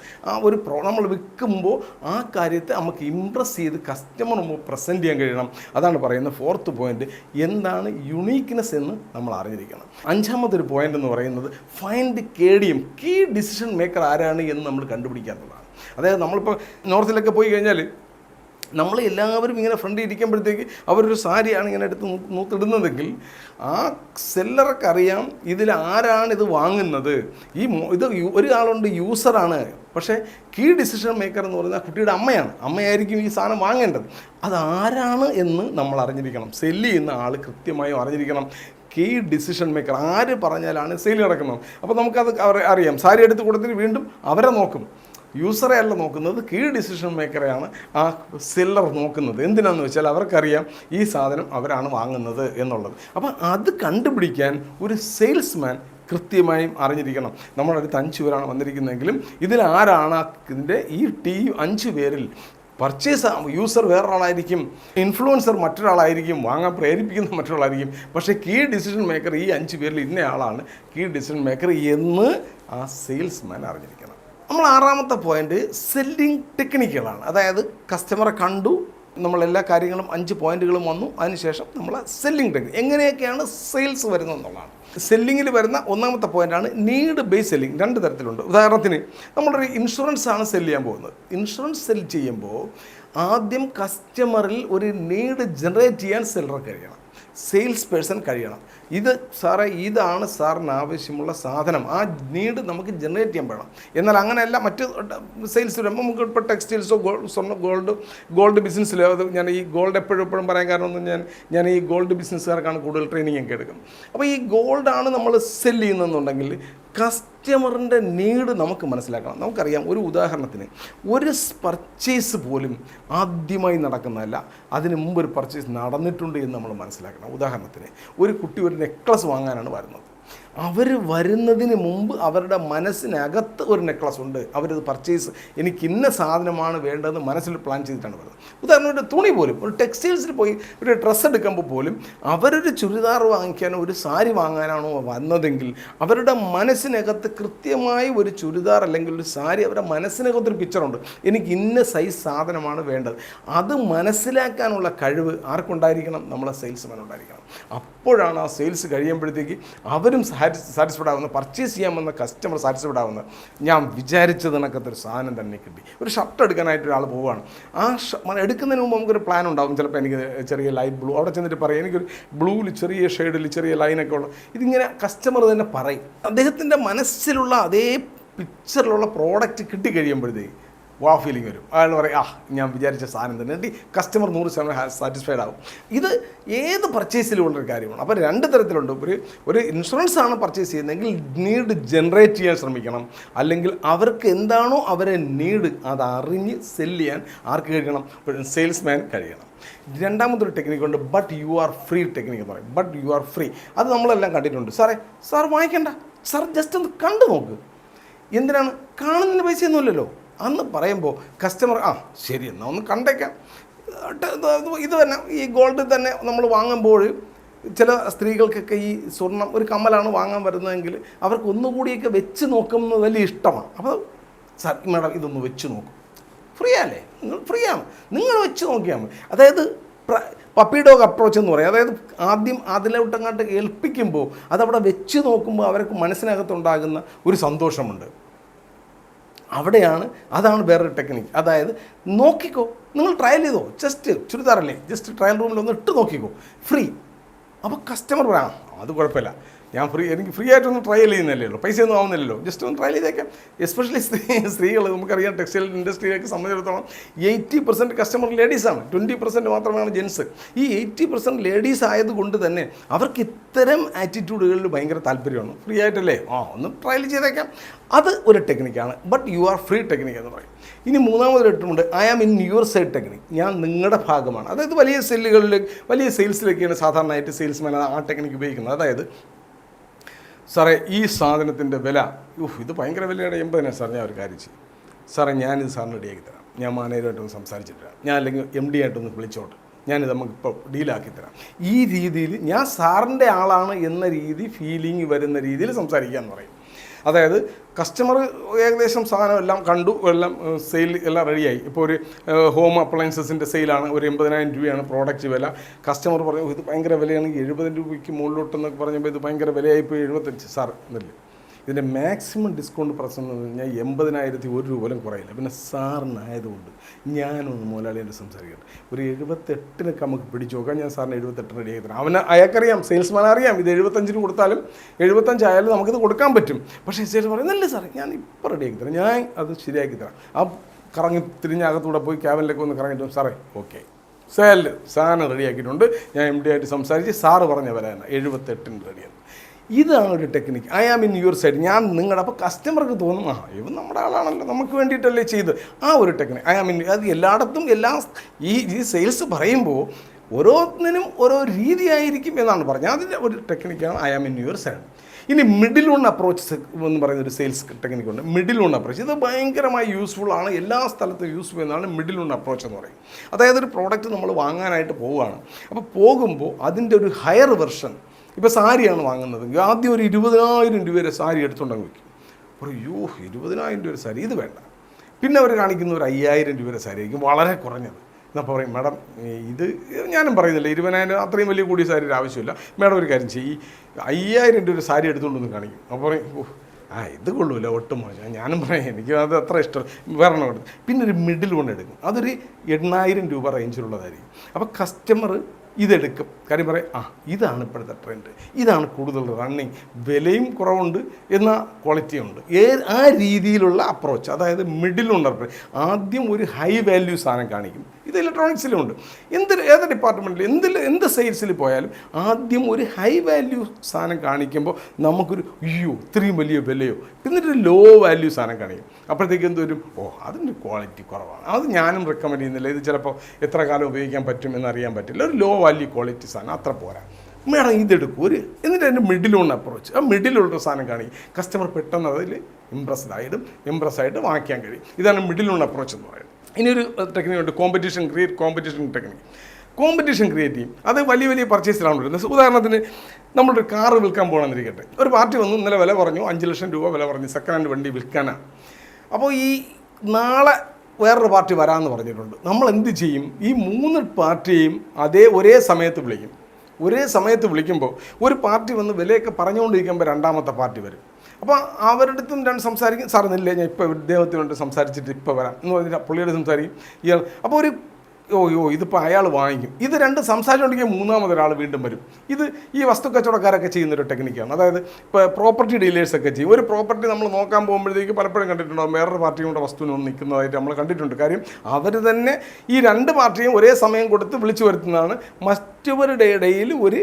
നമ്മൾ വിൽക്കുമ്പോൾ ആ കാര്യത്തെ നമുക്ക് ഇമ്പ്രസ് ചെയ്ത് കസ്റ്റമർ പ്രസൻറ്റ് ചെയ്യാൻ കഴിയണം. അതാണ് പറയുന്നത് ഫോർത്ത് പോയിന്റ്, എന്താണ് യുണീക്ക്നെസ് എന്ന് നമ്മൾ അറിഞ്ഞിരിക്കണം. അഞ്ചാമതൊരു പോയിന്റ് എന്ന് പറയുന്നത് find KDM, key decision maker ആരാണ് എന്ന് നമ്മൾ കണ്ടുപിടിക്കാനുള്ളതാണ്. അതായത് നമ്മളിപ്പോൾ നോർത്തിലൊക്കെ പോയി കഴിഞ്ഞാൽ നമ്മൾ എല്ലാവരും ഇങ്ങനെ ഫ്രണ്ടിൽ ഇരിക്കുമ്പോഴത്തേക്ക് അവരൊരു സാരിയാണ് ഇങ്ങനെ എടുത്ത് നൂത്തിടുന്നതെങ്കിൽ ആ സെല്ലർക്ക് അറിയാം ഇതിൽ ആരാണിത് വാങ്ങുന്നത്. ഇത് ഒരാളുണ്ട് യൂസറാണ്, പക്ഷേ കീ ഡിസിഷൻ മേക്കർ എന്ന് പറയുന്നത് കുട്ടിയുടെ അമ്മയായിരിക്കും ഈ സാധനം വാങ്ങേണ്ടത്. അതാരാണ് എന്ന് നമ്മൾ അറിഞ്ഞിരിക്കണം. സെല്ല് ചെയ്യുന്ന ആൾ കൃത്യമായും അറിഞ്ഞിരിക്കണം. കീ ഡിസിഷൻ മേക്കർ ആര് പറഞ്ഞാലാണ് സെയിൽ നടക്കുന്നത്. അപ്പോൾ നമുക്കത് അറിയാം. സാരി എടുത്ത് കൊടുത്തിട്ട് വീണ്ടും അവരെ നോക്കും, യൂസറെ അല്ല നോക്കുന്നത്, കീ ഡിസിഷൻ മേക്കറെയാണ് ആ സെല്ലർ നോക്കുന്നത്. എന്തിനാണെന്ന് വെച്ചാൽ അവർക്കറിയാം ഈ സാധനം അവരാണ് വാങ്ങുന്നത് എന്നുള്ളത്. അപ്പം അത് കണ്ടുപിടിക്കാൻ ഒരു സെയിൽസ്മാൻ കൃത്യമായും അറിഞ്ഞിരിക്കണം. നമ്മുടെ അടുത്ത് 5 പേരാണ് വന്നിരിക്കുന്നതെങ്കിലും ഇതിൽ ആരാണ് ഇതിൻ്റെ ഈ 5 പേരിൽ പർച്ചേസ് യൂസർ വേറൊരാളായിരിക്കും, ഇൻഫ്ലുവൻസർ മറ്റൊരാളായിരിക്കും, വാങ്ങാൻ പ്രേരിപ്പിക്കുന്ന മറ്റൊരാളായിരിക്കും. പക്ഷേ കീ ഡിസിഷൻ മേക്കർ ഈ 5 പേരിൽ ഇന്നയാളാണ് കീ ഡിസിഷൻ മേക്കർ എന്ന് ആ സെയിൽസ്മാൻ അറിഞ്ഞിരിക്കണം. നമ്മൾ ആറാമത്തെ പോയിന്റ് സെല്ലിംഗ് ടെക്നിക്കുകളാണ്. അതായത് കസ്റ്റമറെ കണ്ടു, നമ്മളെല്ലാ കാര്യങ്ങളും 5 പോയിന്റുകളും വന്നു, അതിനുശേഷം നമ്മൾ സെല്ലിംഗ് ടെക്നിക്ക് എങ്ങനെയൊക്കെയാണ് സെയിൽസ് വരുന്നത് എന്നുള്ളതാണ്. സെല്ലിങ്ങിൽ വരുന്ന ഒന്നാമത്തെ പോയിന്റാണ് നീഡ് ബേസ് സെല്ലിംഗ്. 2 തരത്തിലുണ്ട്. ഉദാഹരണത്തിന് നമ്മളൊരു ഇൻഷുറൻസ് ആണ് സെല് ചെയ്യാൻ പോകുന്നത്. ഇൻഷുറൻസ് സെല് ചെയ്യുമ്പോൾ ആദ്യം കസ്റ്റമറിൽ ഒരു നീഡ് ജനറേറ്റ് ചെയ്യാൻ സെല്ലർ കഴിയണം, സെയിൽസ് പേഴ്സൺ കഴിയണം. ഇതാണ് സാറിന് ആവശ്യമുള്ള സാധനം. ആ നീഡ് നമുക്ക് ജനറേറ്റ് ചെയ്യാൻ വേണം. എന്നാൽ അങ്ങനെയല്ല മറ്റ് സെയിൽസ് വരുമ്പോൾ നമുക്ക് ഇപ്പോൾ ടെക്സ്റ്റൈൽസോ ഗോൾഡ് ബിസിനസ്സിലോ, ഞാൻ ഈ ഗോൾഡ് എപ്പോഴും പറയാൻ കാരണം ഞാൻ ഈ ഗോൾഡ് ബിസിനസ്സുകാർക്കാണ് കൂടുതൽ ട്രെയിനിങ് ഒക്കെ എടുക്കും. അപ്പോൾ ഈ ഗോൾഡാണ് നമ്മൾ സെല് ചെയ്യുന്നതെന്നുണ്ടെങ്കിൽ കസ്റ്റമറിൻ്റെ നീഡ് നമുക്ക് മനസ്സിലാക്കണം. നമുക്കറിയാം, ഒരു ഉദാഹരണത്തിന് ഒരു പർച്ചേസ് പോലും ആദ്യമായി നടക്കുന്നതല്ല, അതിന് മുമ്പ് ഒരു പർച്ചേസ് നടന്നിട്ടുണ്ട് എന്ന് നമ്മൾ മനസ്സിലാക്കണം. ഉദാഹരണത്തിന് ഒരു കുട്ടി ഒരു നെക്ലസ് വാങ്ങാനാണ് വരുന്നത്. അവർ വരുന്നതിന് മുമ്പ് അവരുടെ മനസ്സിനകത്ത് ഒരു നെക്ലസ് ഉണ്ട്. അവരത് പർച്ചേസ്, എനിക്ക് ഇന്ന സാധനമാണ് വേണ്ടതെന്ന് മനസ്സിൽ പ്ലാൻ ചെയ്തിട്ടാണ് വരുന്നത്. ഉദാഹരണമായിട്ട് തുണി പോലും, ഒരു ടെക്സ്റ്റൈൽസിൽ പോയി ഒരു ഡ്രസ്സ് എടുക്കുമ്പോൾ പോലും അവരൊരു ചുരിദാർ വാങ്ങിക്കാനോ ഒരു സാരി വാങ്ങാനാണോ വന്നതെങ്കിൽ അവരുടെ മനസ്സിനകത്ത് കൃത്യമായി ഒരു ചുരിദാർ അല്ലെങ്കിൽ ഒരു സാരി, അവരുടെ മനസ്സിനകത്തൊരു പിക്ചറുണ്ട്, എനിക്ക് ഇന്ന സൈസ് സാധനമാണ് വേണ്ടത്. അത് മനസ്സിലാക്കാനുള്ള കഴിവ് ആർക്കുണ്ടായിരിക്കണം? നമ്മളെ സെയിൽസ്മാൻ ഉണ്ടായിരിക്കണം. അപ്പോഴാണ് ആ സെയിൽസ് കഴിയുമ്പോഴത്തേക്ക് അവരും സാറ്റിസ്ഫൈഡ് ആവുന്നത്, പർച്ചേസ് ചെയ്യാമെന്ന കസ്റ്റമർ സാറ്റിസ്ഫൈഡ് ആവുന്നത്. ഞാൻ വിചാരിച്ചത് കണക്കത്തൊരു സാധനം തന്നെ കിട്ടി. ഒരു ഷർട്ട് എടുക്കാനായിട്ട് ഒരാൾ പോവുകയാണ്. ആ എടുക്കുന്നതിന് മുമ്പ് നമുക്കൊരു പ്ലാൻ ഉണ്ടാകും. ചിലപ്പോൾ എനിക്ക് ചെറിയ ലൈറ്റ് ബ്ലൂ, അവിടെ ചെന്നിട്ട് പറയും എനിക്കൊരു ബ്ലൂവിൽ ചെറിയ ഷെയ്ഡിൽ ചെറിയ ലൈനൊക്കെ ഉള്ള, ഇതിങ്ങനെ കസ്റ്റമർ തന്നെ പറയും. അദ്ദേഹത്തിൻ്റെ മനസ്സിലുള്ള അതേ പിക്ചറിലുള്ള പ്രോഡക്റ്റ് കിട്ടിക്കഴിയുമ്പോഴത്തേക്ക് വാ ഫീലിംഗ് വരും. അയാൾ പറയും ഞാൻ വിചാരിച്ച സാധനം തന്നെ. എന്നിട്ട് കസ്റ്റമർ 100% സാറ്റിസ്ഫൈഡ് ആവും. ഇത് ഏത് പർച്ചേസിലുള്ളൊരു കാര്യമാണ്. അപ്പോൾ രണ്ട് തരത്തിലുണ്ട്. ഒരു ഇൻഷുറൻസ് ആണ് പർച്ചേസ് ചെയ്യുന്നതെങ്കിൽ നീഡ് ജനറേറ്റ് ചെയ്യാൻ ശ്രമിക്കണം. അല്ലെങ്കിൽ അവർക്ക് എന്താണോ അവരെ നീഡ് അത് അറിഞ്ഞ് സെല്ല് ചെയ്യാൻ ആർക്ക് കഴിയണം? സെയിൽസ്മാൻ കഴിയണം. രണ്ടാമതൊരു ടെക്നിക്കുണ്ട്, but you are free technique എന്ന് പറയും. ബട്ട് യു ആർ ഫ്രീ, അത് നമ്മളെല്ലാം കണ്ടിട്ടുണ്ട്. സാർ വാങ്ങിക്കണ്ട, സാർ ജസ്റ്റ് ഒന്ന് കണ്ടു നോക്ക്. എന്തിനാണ്? കാണുന്നതിന് പൈസയൊന്നുമില്ലല്ലോ. അന്ന് പറയുമ്പോൾ കസ്റ്റമർ ശരി എന്നാൽ ഒന്ന് കണ്ടേക്കാം. ഇത് തന്നെ ഈ ഗോൾഡ് തന്നെ നമ്മൾ വാങ്ങുമ്പോൾ ചില സ്ത്രീകൾക്കൊക്കെ ഈ സ്വർണം ഒരു കമ്മലാണ് വാങ്ങാൻ വരുന്നതെങ്കിൽ അവർക്ക് ഒന്നുകൂടിയൊക്കെ വെച്ച് നോക്കുന്നത് വലിയ ഇഷ്ടമാണ്. അപ്പോൾ സാർ മാഡം ഇതൊന്ന് വെച്ച് നോക്കും. ഫ്രീ അല്ലേ? ഫ്രീ ആണ്, നിങ്ങൾ വെച്ച് നോക്കിയാൽ മതി. അതായത് പപ്പി ഡോഗ് അപ്രോച്ച് എന്ന് പറയും. അതായത് ആദ്യം അതിലോട്ടങ്ങോട്ട് ഏൽപ്പിക്കുമ്പോൾ അതവിടെ വെച്ച് നോക്കുമ്പോൾ അവർക്ക് മനസ്സിനകത്തുണ്ടാകുന്ന ഒരു സന്തോഷമുണ്ട്. അതാണ് വേറൊരു ടെക്നിക്ക്. അതായത് നോക്കിക്കോ, നിങ്ങൾ ട്രയൽ ചെയ്തോ, ജസ്റ്റ് ചുരിദാറല്ലേ, ജസ്റ്റ് ട്രയൽ റൂമിൽ ഒന്ന് ഇട്ട് നോക്കിക്കോ, ഫ്രീ. അപ്പോൾ കസ്റ്റമർ പറയാം അത് കുഴപ്പമില്ല, എനിക്ക് ഫ്രീ ആയിട്ടൊന്നും ട്രയൽ ചെയ്യുന്നില്ലല്ലോ, പൈസയൊന്നും ആവുന്നില്ലല്ലോ, ജസ്റ്റ് ഒന്ന് ട്രയൽ ചെയ്തേക്കാം. എസ്പെഷ്യലി സ്ത്രീകൾ, നമുക്കറിയാം ടെക്സ്റ്റൈൽ ഇൻഡസ്ട്രിയിലേക്ക് സംബന്ധിച്ചിടത്തോളം 80% കസ്റ്റമർ ലേഡീസാണ്, 20% മാത്രമാണ് ജെൻസ്. ഈ 80% ലേഡീസ് ആയതുകൊണ്ട് തന്നെ അവർക്ക് ഇത്തരം ആറ്റിറ്റ്യൂഡുകളിൽ ഭയങ്കര താല്പര്യമാണ്. ഫ്രീ ആയിട്ടല്ലേ, ഒന്ന് ട്രയൽ ചെയ്തേക്കാം. അത് ഒരു ടെക്നിക്കാണ്, but you are free technique എന്ന് പറയും. ഇനി മൂന്നാമതൊരു ഇട്ടുമുണ്ട്, I am in your side technique. ഞാൻ നിങ്ങളുടെ ഭാഗമാണ്. അതായത് വലിയ സെയിൽസിലൊക്കെയാണ് സാധാരണയായിട്ട് സെയിൽസ്മാൻ ആ ടെക്നിക്ക് ഉപയോഗിക്കുന്നത്. അതായത് സാറേ ഈ സാധനത്തിൻ്റെ വില ഇത് ഭയങ്കര വിലയുടെ 80 സാർ, ഞാൻ ഒരു കാര്യം ചെയ്യും സാറേ, ഞാനിത് സാറിന് റെഡിയാക്കി തരാം, ഞാൻ മാനേജറുമായിട്ടൊന്ന് സംസാരിച്ചിട്ട് തരാം, ഞാൻ അല്ലെങ്കിൽ MD ആയിട്ടൊന്ന് വിളിച്ചോട്ട്, ഞാനിത് നമുക്കിപ്പോൾ ഡീലാക്കി തരാം. ഈ രീതിയിൽ ഞാൻ സാറിൻ്റെ ആളാണ് എന്ന രീതി ഫീലിംഗ് വരുന്ന രീതിയിൽ സംസാരിക്കാമെന്ന് പറയും. അതായത് കസ്റ്റമർ ഏകദേശം സാധനം എല്ലാം കണ്ടു, എല്ലാം സെയിൽ എല്ലാം റെഡിയായി. ഇപ്പോൾ ഒരു ഹോം അപ്ലയൻസസിൻ്റെ സെയിലാണ്, ഒരു 80,000 രൂപയാണ് പ്രോഡക്റ്റ് വില. കസ്റ്റമർ പറഞ്ഞു ഇത് ഭയങ്കര വിലയാണെങ്കിൽ 70 രൂപയ്ക്ക് മുകളിലോട്ടെന്നൊക്കെ പറഞ്ഞപ്പോൾ ഇത് ഭയങ്കര വിലയായിപ്പോയി 75. സാർ എന്നല്ലേ, ഇതിൻ്റെ മാക്സിമം ഡിസ്കൗണ്ട് പ്രശ്നം എന്ന് പറഞ്ഞാൽ 80,000 1 രൂപ പോലും കുറയില്ല. പിന്നെ സാറിനായതുകൊണ്ട് ഞാനൊന്ന് മുതലാളിയായിട്ട് സംസാരിക്കട്ടെ, ഒരു 78 നമുക്ക് പിടിച്ചു നോക്കാം, ഞാൻ സാറിന് 78 റെഡിയാക്കി തരാം. അയാൾക്കറിയാം, സെയിൽസ്മാൻ അറിയാം, ഇത് 75 കൊടുത്താലും 75 ആയാലും നമുക്കിത് കൊടുക്കാൻ പറ്റും. പക്ഷേ സെയിൽസ് പറയുന്നല്ലേ സാറേ, ഞാൻ ഇപ്പോൾ റെഡിയാക്കി തരാം, ഞാൻ അത് ശരിയാക്കി തരാം. കറങ്ങി തിരിഞ്ഞകത്തൂടെ പോയി ക്യാബിനിലേക്ക് ഒന്ന് കറങ്ങിയിട്ട് സാറേ ഓക്കെ സാധനം റെഡിയാക്കിയിട്ടുണ്ട്, ഞാൻ MD ആയിട്ട് സംസാരിച്ച് സാറ് പറഞ്ഞ വരാനാണ് 78 റെഡിയാണ്. ഇതാണ് ഒരു technique, I am in your side, ഞാൻ നിങ്ങളുടെ. അപ്പോൾ കസ്റ്റമർക്ക് തോന്നും ഇവൻ നമ്മുടെ ആളാണല്ലോ, നമുക്ക് വേണ്ടിയിട്ടല്ലേ ചെയ്ത്. ആ ഒരു ടെക്നിക്ക് ഐ ആം ഇൻ. അത് എല്ലായിടത്തും ഈ സെയിൽസ് പറയുമ്പോൾ ഓരോന്നിനും ഓരോ രീതിയായിരിക്കും എന്നാണ് പറഞ്ഞത്. അതിൻ്റെ ഒരു ടെക്നിക്കാണ് I am in your side. ഇനി മിഡിൽ ഓൺ അപ്രോച്ച് എന്ന് പറയുന്ന ഒരു സെയിൽസ് ടെക്നിക്കുണ്ട്. മിഡിൽ ഓൺ അപ്രോച്ച് ഇത് ഭയങ്കരമായി യൂസ്ഫുൾ ആണ്, എല്ലാ സ്ഥലത്തും യൂസ്ഫുൾ എന്നാണ് മിഡിൽ ഓൺ അപ്രോച്ച് എന്ന് പറയും. അതായത് ഒരു പ്രോഡക്റ്റ് നമ്മൾ വാങ്ങാനായിട്ട് പോവുകയാണ്. അപ്പോൾ പോകുമ്പോൾ അതിൻ്റെ ഒരു ഹയർ വെർഷൻ, ഇപ്പോൾ സാരിയാണ് വാങ്ങുന്നതെങ്കിൽ ആദ്യം ഒരു 20,000 രൂപയുടെ സാരി എടുത്തുകൊണ്ടങ്ങ് വയ്ക്കും. പറയൂ 20,000 രൂപയുടെ സാരി ഇത് വേണ്ട. പിന്നെ അവർ കാണിക്കുന്ന ഒരു 5,000 രൂപയുടെ സാരി ആയിരിക്കും വളരെ കുറഞ്ഞത്. എന്നാൽ പറയും മാഡം ഇത് ഞാനും പറയുന്നില്ല 20,000 അത്രയും വലിയ കൂടിയ സാരിയുടെ ആവശ്യമില്ല, മാഡം ഒരു കാര്യം ചെയ്യും 5,000 രൂപ സാരി എടുത്തുകൊണ്ടൊന്ന് കാണിക്കും. അപ്പോൾ പറയും ഇത് കൊള്ളൂല ഒട്ടും മോശം. ഞാനും പറയാം എനിക്ക് അത് അത്ര ഇഷ്ടം, വേറെ എടുക്കും. പിന്നെ ഒരു മിഡിൽ കൊണ്ട് എടുക്കും, അതൊരു 8,000 രൂപ റേഞ്ചിലുള്ളതായിരിക്കും. അപ്പോൾ കസ്റ്റമർ ഇതെടുക്കും. കാര്യം പറയാം ഇതാണ് ഇപ്പോഴത്തെ ട്രെൻഡ്, ഇതാണ് കൂടുതൽ റണ്ണിങ്, വിലയും കുറവുണ്ട് എന്നാൽ ക്വാളിറ്റിയുണ്ട്. ആ രീതിയിലുള്ള അപ്രോച്ച്, അതായത് മിഡിൽ ഉണ്ട് അപ്രോച്ച്. ആദ്യം ഒരു ഹൈ വാല്യൂ സാധനം കാണിക്കും. ഇത് ഇലക്ട്രോണിക്സിലും ഉണ്ട്, ഏത് ഡിപ്പാർട്ട്മെൻറ്റിൽ എന്ത് സെയിൽസിൽ പോയാലും ആദ്യം ഒരു ഹൈ വാല്യൂ സാധനം കാണിക്കുമ്പോൾ നമുക്കൊരു ഇത്രയും വലിയ വിലയോ, എന്നിട്ടൊരു ലോ വാല്യൂ സാധനം കാണിക്കും. അപ്പോഴത്തേക്ക് എന്തോരും അതിൻ്റെ ക്വാളിറ്റി കുറവാണ്, അത് ഞാനും റെക്കമെൻഡ് ചെയ്യുന്നില്ല, ഇത് ചിലപ്പോൾ എത്ര കാലം ഉപയോഗിക്കാൻ പറ്റും എന്നറിയാൻ പറ്റില്ല, ഒരു ലോ വാല്യൂ ക്വാളിറ്റി സാധനം അത്ര പോരാ, മേഡം ഇതെടുക്കും എന്നിട്ട് അതിൻ്റെ മിഡിലുള്ള അപ്രോച്ച്, ആ മിഡിലുള്ള സാധനം കാണിക്കും. കസ്റ്റമർ പെട്ടെന്ന് അതിൽ ഇമ്പ്രസ് ആയിട്ട് വാങ്ങിക്കാൻ കഴിയും. ഇതാണ് മിഡിലുള്ള അപ്രോച്ച് എന്ന് പറയുന്നത്. ഇനിയൊരു ടെക്നിക്കുണ്ട്, കോമ്പറ്റീഷൻ ടെക്നിക്ക്. കോമ്പറ്റീഷൻ ക്രിയേറ്റ് ചെയ്യും. അത് വലിയ വലിയ പർച്ചേസിലാണ് വരുന്നത്. ഉദാഹരണത്തിന് നമ്മളൊരു കാറ് വിൽക്കാൻ പോകണമെന്നിരിക്കട്ടെ, ഒരു പാർട്ടി വന്നു, ഇന്നലെ വില പറഞ്ഞു 5 ലക്ഷം രൂപ വില പറഞ്ഞു, സെക്കൻഡ് ഹാൻഡ് വണ്ടി വിൽക്കാനാണ്. അപ്പോൾ ഈ നാളെ വേറൊരു പാർട്ടി വരാമെന്ന് പറഞ്ഞിട്ടുണ്ട്. നമ്മൾ എന്ത് ചെയ്യും? ഈ 3 പാർട്ടിയെയും ഒരേ സമയത്ത് വിളിക്കും. ഒരേ സമയത്ത് വിളിക്കുമ്പോൾ ഒരു പാർട്ടി വന്ന് വിലയൊക്കെ പറഞ്ഞുകൊണ്ടിരിക്കുമ്പോൾ രണ്ടാമത്തെ പാർട്ടി വരും. അപ്പോൾ അവരുടെ അടുത്തും സംസാരിക്കും, സാർ നില്ലേ ഞാൻ ഇപ്പോൾ ഇദ്ദേഹത്തിനോട് സംസാരിച്ചിട്ട് ഇപ്പോൾ വരാം എന്ന് പറഞ്ഞിട്ട് പുള്ളിയോട് സംസാരിക്കും ഇയാൾ. അപ്പോൾ ഒരു ഇതിപ്പോൾ അയാൾ വാങ്ങിക്കും. ഇത് രണ്ട് സംസാരിച്ചുകൊണ്ടെങ്കിൽ മൂന്നാമതൊരാൾ വീണ്ടും വരും. ഇത് ഈ വസ്തു കച്ചവടക്കാരൊക്കെ ചെയ്യുന്നൊരു ടെക്നിക്കാണ്. അതായത് ഇപ്പോൾ പ്രോപ്പർട്ടി ഡീലേഴ്സൊക്കെ ചെയ്യും. ഒരു പ്രോപ്പർട്ടി നമ്മൾ നോക്കാൻ പോകുമ്പോഴത്തേക്ക് പലപ്പോഴും കണ്ടിട്ടുണ്ടാകും വേറൊരു പാർട്ടിയുടെ വസ്തുവിന് വന്ന് നിൽക്കുന്നതായിട്ട് നമ്മൾ കണ്ടിട്ടുണ്ട്. കാര്യം അവർ തന്നെ ഈ രണ്ട് പാർട്ടിയും ഒരേ സമയം കൊടുത്ത് വിളിച്ചു വരുത്തുന്നതാണ്. മറ്റവരുടെ ഇടയിൽ ഒരു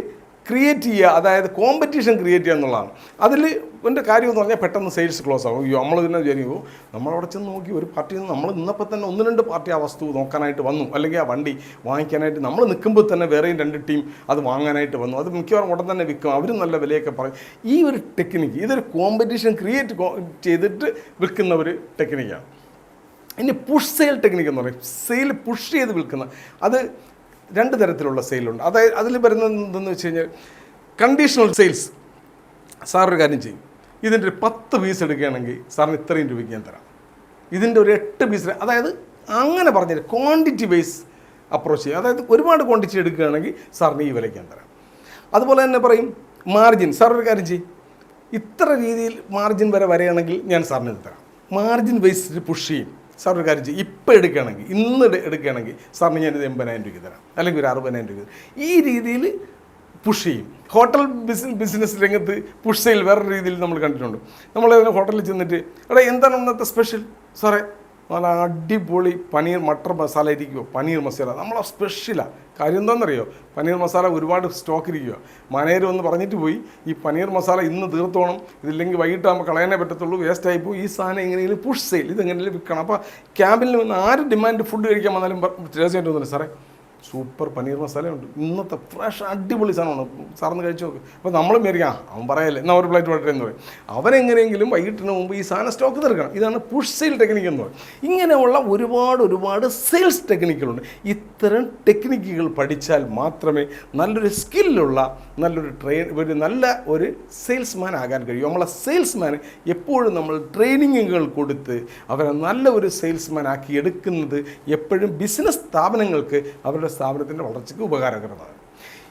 ക്രിയേറ്റ് ചെയ്യുക, അതായത് കോമ്പറ്റീഷൻ ക്രിയേറ്റ് ചെയ്യുക എന്നുള്ളതാണ്. അതിൽ എൻ്റെ കാര്യം എന്ന് പറഞ്ഞാൽ പെട്ടെന്ന് സെയിൽസ് ക്ലോസ് ആകും. നമ്മൾ തന്നെ വിചാരിക്കുമോ നമ്മളവിടെ ചെന്ന് നോക്കി ഒരു പാർട്ടിയിൽ നിന്ന് നമ്മൾ ഇന്നപ്പോൾ തന്നെ 1-2 പാർട്ടി ആ വസ്തു നോക്കാനായിട്ട് വന്നു, അല്ലെങ്കിൽ ആ വണ്ടി വാങ്ങിക്കാനായിട്ട് നമ്മൾ നിൽക്കുമ്പോൾ തന്നെ വേറെയും 2 ടീം അത് വാങ്ങാനായിട്ട് വന്നു. അത് മിക്കവാറും ഉടൻ തന്നെ വിൽക്കും, അവരും നല്ല വിലയൊക്കെ പറയും. ഈ ഒരു ടെക്നിക്ക്, ഇതൊരു കോമ്പറ്റീഷൻ ക്രിയേറ്റ് ചെയ്തിട്ട് വിൽക്കുന്ന ഒരു ടെക്നിക്കാണ്. ഇനി പുഷ് സെയിൽ ടെക്നിക്ക് എന്ന് പറയും. സെയിൽ പുഷ് ചെയ്ത് വിൽക്കുന്ന, അത് 2 തരത്തിലുള്ള സെയിലുണ്ട്. അതായത് അതിൽ വരുന്നത് എന്തെന്ന് വെച്ച് കഴിഞ്ഞാൽ കണ്ടീഷണൽ സെയിൽസ്. സാറൊരു കാര്യം ചെയ്യും, ഇതിൻ്റെ ഒരു 10 പീസ് എടുക്കുകയാണെങ്കിൽ സാറിന് ഇത്രയും രൂപയ്ക്ക് ഞാൻ തരാം. ഇതിൻ്റെ ഒരു 8 പീസ്, അതായത് അങ്ങനെ പറഞ്ഞാൽ ക്വാണ്ടിറ്റി ബേസ് അപ്രോച്ച് ചെയ്യും. അതായത് ഒരുപാട് ക്വാണ്ടിറ്റി എടുക്കുകയാണെങ്കിൽ സാറിന് ഈ വിലയ്ക്ക് ഞാൻ തരാം. അതുപോലെ തന്നെ പറയും മാർജിൻ. സാറൊരു കാര്യം ചെയ്യും, ഇത്ര രീതിയിൽ മാർജിൻ വരെ വരികയാണെങ്കിൽ ഞാൻ സാറിന് ഇത് തരാം. മാർജിൻ ബേസിൽ പുഷ് ചെയ്യും. സാർ ഒരു കാര്യം ചെയ്യും, ഇപ്പം എടുക്കുകയാണെങ്കിൽ, ഇന്ന് എടുക്കുകയാണെങ്കിൽ സാറിന് ഞാനിത് 80,000 രൂപയ്ക്ക് തരാം, അല്ലെങ്കിൽ ഒരു 60,000 രൂപ. ഈ രീതിയിൽ പുഷ് ചെയ്യും. ഹോട്ടൽ ബിസിനസ് രംഗത്ത് പുഷ് സെയിൽ വേറൊരു രീതിയിൽ നമ്മൾ കണ്ടിട്ടുണ്ട്. നമ്മൾ ഹോട്ടലിൽ ചെന്നിട്ട് എന്താണ് ഇന്നത്തെ സ്പെഷ്യൽ? സാറേ നല്ല അടിപൊളി പനീർ മട്ടർ മസാല ഇരിക്കുമോ? പനീർ മസാല നമ്മളെ സ്പെഷ്യലാണ്. കാര്യം എന്താണെന്നറിയോ? പനീർ മസാല ഒരുപാട് സ്റ്റോക്ക് ഇരിക്കുക. മാനേജർ ഒന്ന് പറഞ്ഞിട്ട് പോയി, ഈ പനീർ മസാല ഇന്ന് തീർത്തോണം, ഇതില്ലെങ്കിൽ വൈകിട്ടാകുമ്പോൾ കളയാനേ പറ്റത്തുള്ളൂ, വേസ്റ്റായിപ്പോൾ. ഈ സാധനം എങ്ങനെയെങ്കിലും പുഷ് സെയിൽ, ഇതെങ്ങനെയും വിൽക്കണം. അപ്പോൾ ക്യാമ്പിൽ നിന്ന് ആര് ഡിമാൻഡ് ഫുഡ് കഴിക്കാൻ വന്നാലും രഹസ്യമായിട്ട് തോന്നുന്നു, സാറേ സൂപ്പർ പനീർ മസാലയുണ്ട്, ഇന്നത്തെ ഫ്രഷ് അടിപൊളി സാധനമാണ്, സാറിന് കഴിച്ചു നോക്ക്. അപ്പോൾ നമ്മൾ മേടിക്കാം, അവൻ പറയല്ലേ എന്നാൽ ഒരു പ്ലേറ്റ് വളരെ എന്ന് പറയും. അവനെങ്ങനെയെങ്കിലും വൈകിട്ടിന് മുമ്പ് ഈ സാധനം സ്റ്റോക്ക് തീർക്കണം. ഇതാണ് പുഷ് സെയിൽ ടെക്നിക്ക് എന്ന് പറയും. ഇങ്ങനെയുള്ള ഒരുപാട് സെയിൽസ് ടെക്നിക്കുകളുണ്ട്. ഇത്തരം ടെക്നിക്കുകൾ പഠിച്ചാൽ മാത്രമേ നല്ലൊരു സ്കില്ലുള്ള നല്ല ഒരു സെയിൽസ്മാൻ ആകാൻ കഴിയും. നമ്മളെ സെയിൽസ്മാൻ എപ്പോഴും നമ്മൾ ട്രെയിനിങ്ങുകൾ കൊടുത്ത് അവരെ നല്ല ഒരു സെയിൽസ്മാൻ ആക്കി എടുക്കുന്നത് എപ്പോഴും ബിസിനസ് സ്ഥാപനങ്ങൾക്ക് അവരുടെ സ്ഥാപനത്തിൻ്റെ വളർച്ചയ്ക്ക് ഉപകാരകരമാണ്.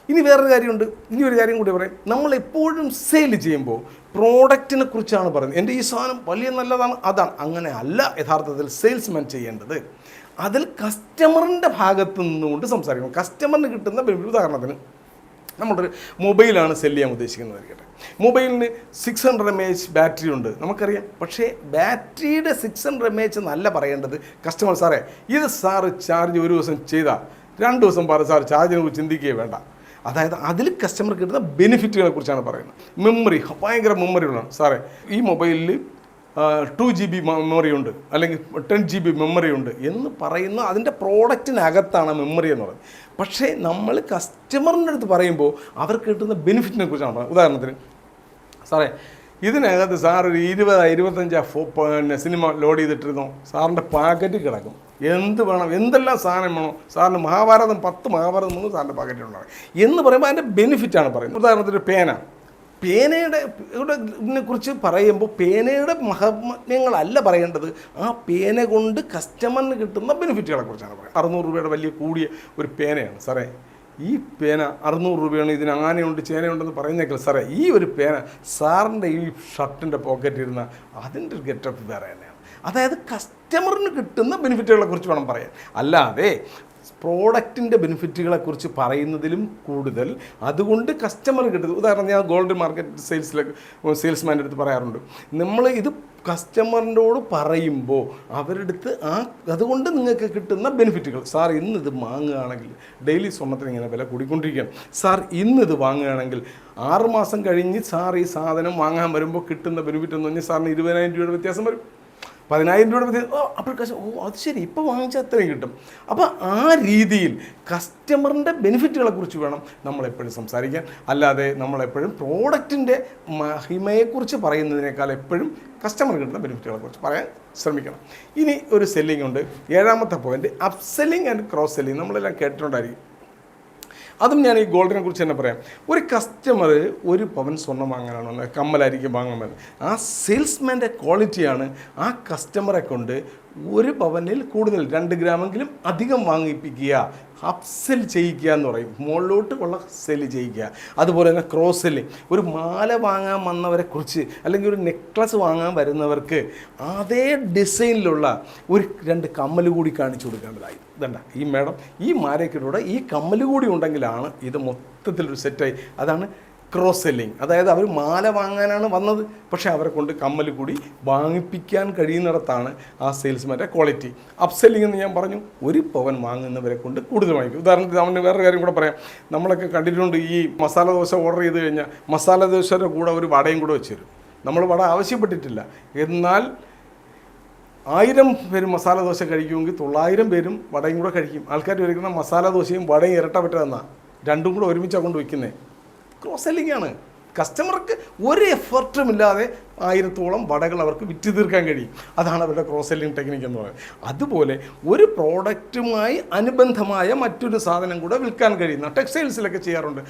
ഇനി വേറൊരു കാര്യമുണ്ട്, ഇനി ഒരു കാര്യം കൂടി പറയാം. നമ്മളെപ്പോഴും സെയിൽ ചെയ്യുമ്പോൾ പ്രോഡക്റ്റിനെ കുറിച്ചാണ് പറയുന്നത്. എൻ്റെ ഈ സാധനം വലിയ നല്ലതാണ്, അതാണ്. അങ്ങനെ അല്ല യഥാർത്ഥത്തിൽ സെയിൽസ്മാൻ ചെയ്യേണ്ടത്. അതിൽ കസ്റ്റമറിൻ്റെ ഭാഗത്ത് നിന്നുകൊണ്ട് സംസാരിക്കണം. കസ്റ്റമറിന് കിട്ടുന്ന ഉദാഹരണത്തിന് നമ്മളൊരു മൊബൈലാണ് സെല് ചെയ്യാൻ ഉദ്ദേശിക്കുന്നതായിരിക്കട്ടെ. മൊബൈലിന് 600 mAh ബാറ്ററി ഉണ്ട്, നമുക്കറിയാം. പക്ഷേ ബാറ്ററിയുടെ 600 mAh എന്നല്ല പറയേണ്ടത് കസ്റ്റമർ. സാറേ ഇത് സാറ് ചാർജ് ഒരു ദിവസം ചെയ്താൽ 2 ദിവസം പറ സാർ ചാർജിനെ കുറിച്ച് ചിന്തിക്കുകയേ വേണ്ട. അതായത് അതിൽ കസ്റ്റമർ കിട്ടുന്ന ബെനിഫിറ്റുകളെ കുറിച്ചാണ് പറയുന്നത്. മെമ്മറി ഭയങ്കര മെമ്മറികളാണ്. സാറേ ഈ മൊബൈലിൽ 2 GB മെമ്മറി ഉണ്ട്, അല്ലെങ്കിൽ 10 GB മെമ്മറി ഉണ്ട് എന്ന് പറയുന്ന അതിൻ്റെ പ്രോഡക്റ്റിനകത്താണ് മെമ്മറി എന്ന് പറയുന്നത്. പക്ഷേ നമ്മൾ കസ്റ്റമറിൻ്റെ അടുത്ത് പറയുമ്പോൾ അവർക്ക് കിട്ടുന്ന ബെനിഫിറ്റിനെ കുറിച്ചാണ് പറയുന്നത്. ഉദാഹരണത്തിന്, സാറേ ഇതിനകത്ത് സാർ ഒരു 20-25 സിനിമ ലോഡ് ചെയ്തിട്ടിരുന്നോ, സാറിൻ്റെ പാക്കറ്റ് കിടക്കും. എന്ത് വേണം, എന്തെല്ലാം സാധനം വേണോ, സാറിന് 10 മഹാഭാരതം മൂന്ന് സാറിൻ്റെ പാക്കറ്റിലുണ്ടാകും എന്ന് പറയുമ്പോൾ അതിൻ്റെ ബെനിഫിറ്റാണ് പറയുന്നത്. ഉദാഹരണത്തിന് പേനയുടെ കുറിച്ച് പറയുമ്പോൾ പേനയുടെ മഹാത്മ്യങ്ങളല്ല പറയേണ്ടത്, ആ പേന കൊണ്ട് കസ്റ്റമറിന് കിട്ടുന്ന ബെനിഫിറ്റുകളെ കുറിച്ചാണ് പറയുന്നത്. 600 രൂപയുടെ വലിയ കൂടിയ ഒരു പേനയാണ്. സാറേ ഈ പേന 600 രൂപയാണ്, ഇതിന് ആനയുണ്ട് ചേനയുണ്ടെന്ന് പറയുന്നേക്കില്ല. സാറേ ഈ ഒരു പേന സാറിൻ്റെ ഈ ഷർട്ടിൻ്റെ പോക്കറ്റിരുന്ന അതിൻ്റെ ഒരു ഗെറ്റപ്പ് വേറെ തന്നെയാണ്. അതായത് കസ്റ്റമറിന് കിട്ടുന്ന ബെനിഫിറ്റുകളെ കുറിച്ച് വേണം പറയാൻ, അല്ലാതെ പ്രോഡക്റ്റിൻ്റെ ബെനിഫിറ്റുകളെക്കുറിച്ച് പറയുന്നതിലും കൂടുതൽ അതുകൊണ്ട് കസ്റ്റമർ കിട്ടുന്നത്. ഉദാഹരണം, ഞാൻ ഗോൾഡ് മാർക്കറ്റ് സെയിൽസ്മാൻ്റെ അടുത്ത് പറയാറുണ്ട്, നമ്മൾ ഇത് കസ്റ്റമറിനോട് പറയുമ്പോൾ അവരുടെ അടുത്ത് അതുകൊണ്ട് നിങ്ങൾക്ക് കിട്ടുന്ന ബെനിഫിറ്റുകൾ. സാർ ഇന്നിത് വാങ്ങുകയാണെങ്കിൽ ഡെയിലി സ്വർണ്ണത്തിന് ഇങ്ങനെ വില കൂടിക്കൊണ്ടിരിക്കുകയാണ്. സാർ ഇന്നിത് വാങ്ങുകയാണെങ്കിൽ 6 മാസം കഴിഞ്ഞ് സാർ ഈ സാധനം വാങ്ങാൻ വരുമ്പോൾ കിട്ടുന്ന ബെനിഫിറ്റ് എന്ന് പറഞ്ഞാൽ സാറിന് 20,000 രൂപയുടെ വ്യത്യാസം വരും, 10,000 രൂപയുടെ വ്യത്യാസം. അപ്പോൾ അത് ശരി, ഇപ്പോൾ വാങ്ങിച്ചാൽ അത്രയും കിട്ടും. അപ്പോൾ ആ രീതിയിൽ കസ്റ്റമറിൻ്റെ ബെനിഫിറ്റുകളെ കുറിച്ച് വേണം നമ്മളെപ്പോഴും സംസാരിക്കാൻ, അല്ലാതെ നമ്മളെപ്പോഴും പ്രോഡക്റ്റിൻ്റെ മഹിമയെക്കുറിച്ച് പറയുന്നതിനേക്കാൾ എപ്പോഴും കസ്റ്റമർ കിട്ടുന്ന ബെനിഫിറ്റുകളെ കുറിച്ച് പറയാൻ ശ്രമിക്കണം. ഇനി ഒരു സെല്ലിംഗ് ഉണ്ട്. 7ാമത്തെ point, up selling and cross selling. നമ്മളെല്ലാം കേട്ടിട്ടുണ്ടായിരിക്കും. അതും ഞാൻ ഈ ഗോൾഡിനെ കുറിച്ച് തന്നെ പറയാം. ഒരു കസ്റ്റമർ 1 പവൻ സ്വർണ്ണം വാങ്ങാനാണ്, കമ്മലായിരിക്കും വാങ്ങാൻ വരുന്നത്. ആ സെയിൽസ്മാൻ്റെ ക്വാളിറ്റിയാണ് ആ കസ്റ്റമറെ കൊണ്ട് ഒരു പവനിൽ കൂടുതൽ 2 ഗ്രാമെങ്കിലും അധികം വാങ്ങിപ്പിക്കുക, അപ്സെൽ ചെയ്യിക്കുക എന്ന് പറയും, മുകളിലോട്ട് ഉള്ള സെല് ചെയ്യിക്കുക. അതുപോലെ തന്നെ ക്രോസ് സെല്ലിങ്, ഒരു മാല വാങ്ങാൻ വന്നവരെ കുറിച്ച് അല്ലെങ്കിൽ ഒരു നെക്ലസ് വാങ്ങാൻ വരുന്നവർക്ക് അതേ ഡിസൈനിലുള്ള ഒരു 2 കമ്മൽ കൂടി കാണിച്ചു കൊടുക്കേണ്ടതായി. ഇതണ്ട ഈ മേഡം ഈ മാലയ്ക്കിലൂടെ ഈ കമ്മൽ കൂടി ഉണ്ടെങ്കിലാണ് ഇത് മൊത്തത്തിലൊരു സെറ്റായി. അതാണ് ക്രോസ് സെല്ലിങ്. അതായത് അവർ മാല വാങ്ങാനാണ് വന്നത്, പക്ഷേ അവരെ കൊണ്ട് കമ്മൽ കൂടി വാങ്ങിപ്പിക്കാൻ കഴിയുന്നിടത്താണ് ആ സെയിൽസ്മാൻ്റെ ക്വാളിറ്റി. അപ്സെല്ലിംഗ് എന്ന് ഞാൻ പറഞ്ഞു, ഒരു പവൻ വാങ്ങുന്നവരെ കൊണ്ട് കൂടുതൽ വാങ്ങിക്കും. ഉദാഹരണത്തിന് നമ്മൾ വേറൊരു കാര്യം കൂടെ പറയാം. നമ്മളൊക്കെ കണ്ടിട്ടുണ്ട്, ഈ മസാല ദോശ ഓർഡർ ചെയ്ത് കഴിഞ്ഞാൽ മസാല ദോശയുടെ കൂടെ ഒരു വടയും കൂടെ വെച്ച് തരും. നമ്മൾ വട ആവശ്യപ്പെട്ടിട്ടില്ല, എന്നാൽ 1000 പേര് മസാല ദോശ കഴിക്കുമെങ്കിൽ 900 പേരും വടയും കൂടെ കഴിക്കും. ആൾക്കാർ കഴിക്കുന്ന മസാല ദോശയും വടയും ഇരട്ട പറ്റുന്നതാണ്, രണ്ടും കൂടെ ഒരുമിച്ചാണ് കൊണ്ട് വയ്ക്കുന്നത്. ക്രോസ് സെല്ലിംഗ് ആണ്. കസ്റ്റമർക്ക് ഒരു എഫർട്ടും ഇല്ലാതെ 1000-ഓളം വടകൾ അവർക്ക് വിറ്റ് തീർക്കാൻ കഴിയും. അതാണ് അവരുടെ ക്രോസ് സെല്ലിംഗ് ടെക്നിക്ക് എന്ന് പറയുന്നത്. അതുപോലെ ഒരു പ്രോഡക്റ്റുമായി അനുബന്ധമായ മറ്റൊരു സാധനം കൂടെ വിൽക്കാൻ കഴിയുന്ന ടെക്സ്റ്റൈൽസിലൊക്കെ ചെയ്യാറുണ്ട്.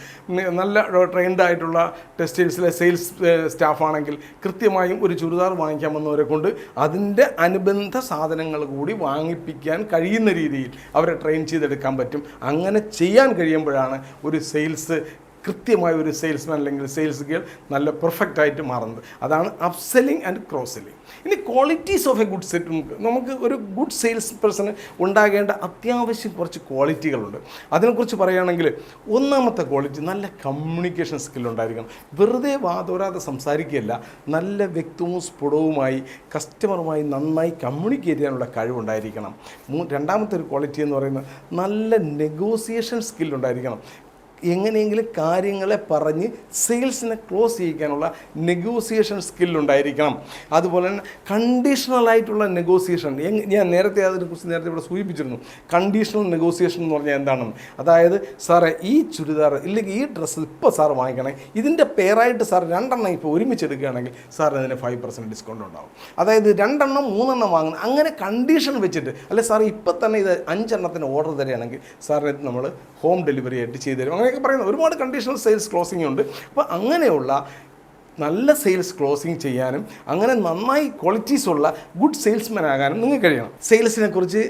നല്ല ട്രെയിൻഡ് ആയിട്ടുള്ള ടെക്സ്റ്റൈൽസിലെ സെയിൽസ് സ്റ്റാഫാണെങ്കിൽ കൃത്യമായും ഒരു ചുരിദാർ വാങ്ങിക്കാൻ വന്നവരെ കൊണ്ട് അതിൻ്റെ അനുബന്ധ സാധനങ്ങൾ കൂടി വാങ്ങിപ്പിക്കാൻ കഴിയുന്ന രീതിയിൽ അവരെ ട്രെയിൻ ചെയ്തെടുക്കാൻ പറ്റും. അങ്ങനെ ചെയ്യാൻ കഴിയുമ്പോഴാണ് ഒരു സെയിൽസ് കൃത്യമായ ഒരു സെയിൽസ്മാൻ അല്ലെങ്കിൽ സെയിൽസ് ഗേൾ നല്ല പെർഫെക്റ്റ് ആയിട്ട് മാറുന്നത്. അതാണ് അപ്സെല്ലിംഗ് ആൻഡ് ക്രോസ് സെല്ലിംഗ്. ഇനി qualities of A good set, നമുക്ക് ഒരു ഗുഡ് സെയിൽസ് പേഴ്സണ് ഉണ്ടാകേണ്ട അത്യാവശ്യം കുറച്ച് ക്വാളിറ്റികളുണ്ട്. അതിനെക്കുറിച്ച് പറയുകയാണെങ്കിൽ, ഒന്നാമത്തെ ക്വാളിറ്റി നല്ല കമ്മ്യൂണിക്കേഷൻ സ്കിൽ ഉണ്ടായിരിക്കണം. വെറുതെ വാതോരാതെ സംസാരിക്കുകയല്ല, നല്ല വ്യക്തവും സ്ഫുടവുമായി കസ്റ്റമറുമായി നന്നായി കമ്മ്യൂണിക്കേറ്റ് ചെയ്യാനുള്ള കഴിവുണ്ടായിരിക്കണം. രണ്ടാമത്തെ ഒരു ക്വാളിറ്റി എന്ന് പറയുന്നത് നല്ല നെഗോസിയേഷൻ സ്കിൽ ഉണ്ടായിരിക്കണം. എങ്ങനെയെങ്കിലും കാര്യങ്ങളെ പറഞ്ഞ് സെയിൽസിനെ ക്ലോസ് ചെയ്യിക്കാനുള്ള നെഗോസിയേഷൻ സ്കില്ലുണ്ടായിരിക്കണം. അതുപോലെ തന്നെ കണ്ടീഷണലായിട്ടുള്ള നെഗോസിയേഷൻ, ഞാൻ നേരത്തെ അതിനെക്കുറിച്ച് ഇവിടെ സൂചിപ്പിച്ചിരുന്നു. കണ്ടീഷണൽ നെഗോസിയേഷൻ എന്ന് പറഞ്ഞാൽ എന്താണെന്ന്, അതായത് സാറേ ഈ ചുരിദാർ ഇല്ലെങ്കിൽ ഈ ഡ്രസ്സ് ഇപ്പോൾ സാർ വാങ്ങിക്കണേ, ഇതിൻ്റെ പേരായിട്ട് സാർ 2 എണ്ണം ഇപ്പോൾ ഒരുമിച്ച് എടുക്കുകയാണെങ്കിൽ സാർ അതിന് 5% ഡിസ്കൗണ്ട് ഉണ്ടാകും. അതായത് 2 എണ്ണം 3 എണ്ണം വാങ്ങുന്നത്, അങ്ങനെ കണ്ടീഷൻ വെച്ചിട്ട്, അല്ലെ സാർ ഇപ്പം തന്നെ ഇത് 5 എണ്ണത്തിന് ഓർഡർ തരികയാണെങ്കിൽ സാറിന് നമ്മൾ ഹോം ഡെലിവറി ആയിട്ട് ചെയ്തു തരും. അങ്ങനെയൊക്കെ പറയുന്നത് ഒരുപാട് കണ്ടീഷണൽ സെയിൽസ് ക്ലോസിംഗ് ഉണ്ട്. അപ്പോൾ അങ്ങനെയുള്ള നല്ല സെയിൽസ് ക്ലോസിംഗ് ചെയ്യാനും അങ്ങനെ നന്നായി ക്വാളിറ്റീസ് ഉള്ള ഗുഡ് സെയിൽസ്മാൻ ആകാനും നിങ്ങൾക്ക് കഴിയണം. സെയിൽസിനെ കുറിച്ച്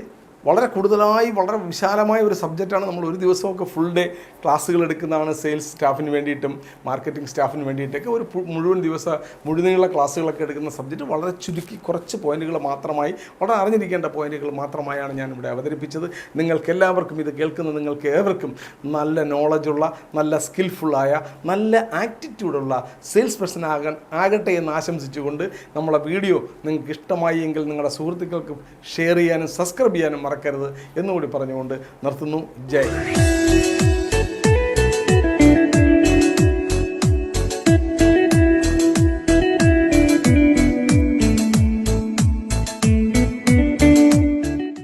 വളരെ കൂടുതലായി വളരെ വിശാലമായ ഒരു സബ്ജക്റ്റാണ്. നമ്മൾ ഒരു ദിവസമൊക്കെ ഫുൾ ഡേ ക്ലാസ്സുകൾ എടുക്കുന്നതാണ് സെയിൽസ് സ്റ്റാഫിന് വേണ്ടിയിട്ടും മാർക്കറ്റിംഗ് സ്റ്റാഫിന് വേണ്ടിയിട്ടൊക്കെ. ഒരു മുഴുവനുള്ള ക്ലാസ്സുകളൊക്കെ എടുക്കുന്ന സബ്ജക്റ്റ് വളരെ ചുരുക്കി കുറച്ച് പോയിന്റുകൾ മാത്രമായി, വളരെ അറിഞ്ഞിരിക്കേണ്ട പോയിന്റുകൾ മാത്രമായാണ് ഞാനിവിടെ അവതരിപ്പിച്ചത്. നിങ്ങൾക്കെല്ലാവർക്കും ഇത് കേൾക്കുന്ന നിങ്ങൾക്ക് ഏവർക്കും നല്ല നോളജുള്ള, നല്ല സ്കിൽഫുള്ളായ, നല്ല ആറ്റിറ്റ്യൂഡുള്ള സെയിൽസ് പേഴ്സൺ ആകട്ടെ എന്ന് ആശംസിച്ചുകൊണ്ട് നമ്മളെ വീഡിയോ നിങ്ങൾക്ക് ഇഷ്ടമായി എങ്കിൽ നിങ്ങളുടെ സുഹൃത്തുക്കൾക്ക് ഷെയർ ചെയ്യാനും സബ്സ്ക്രൈബ് ചെയ്യാനും മറക്കരുത് എന്നുകൂടി പറഞ്ഞുകൊണ്ട് നിർത്തുന്നു. ജയ്.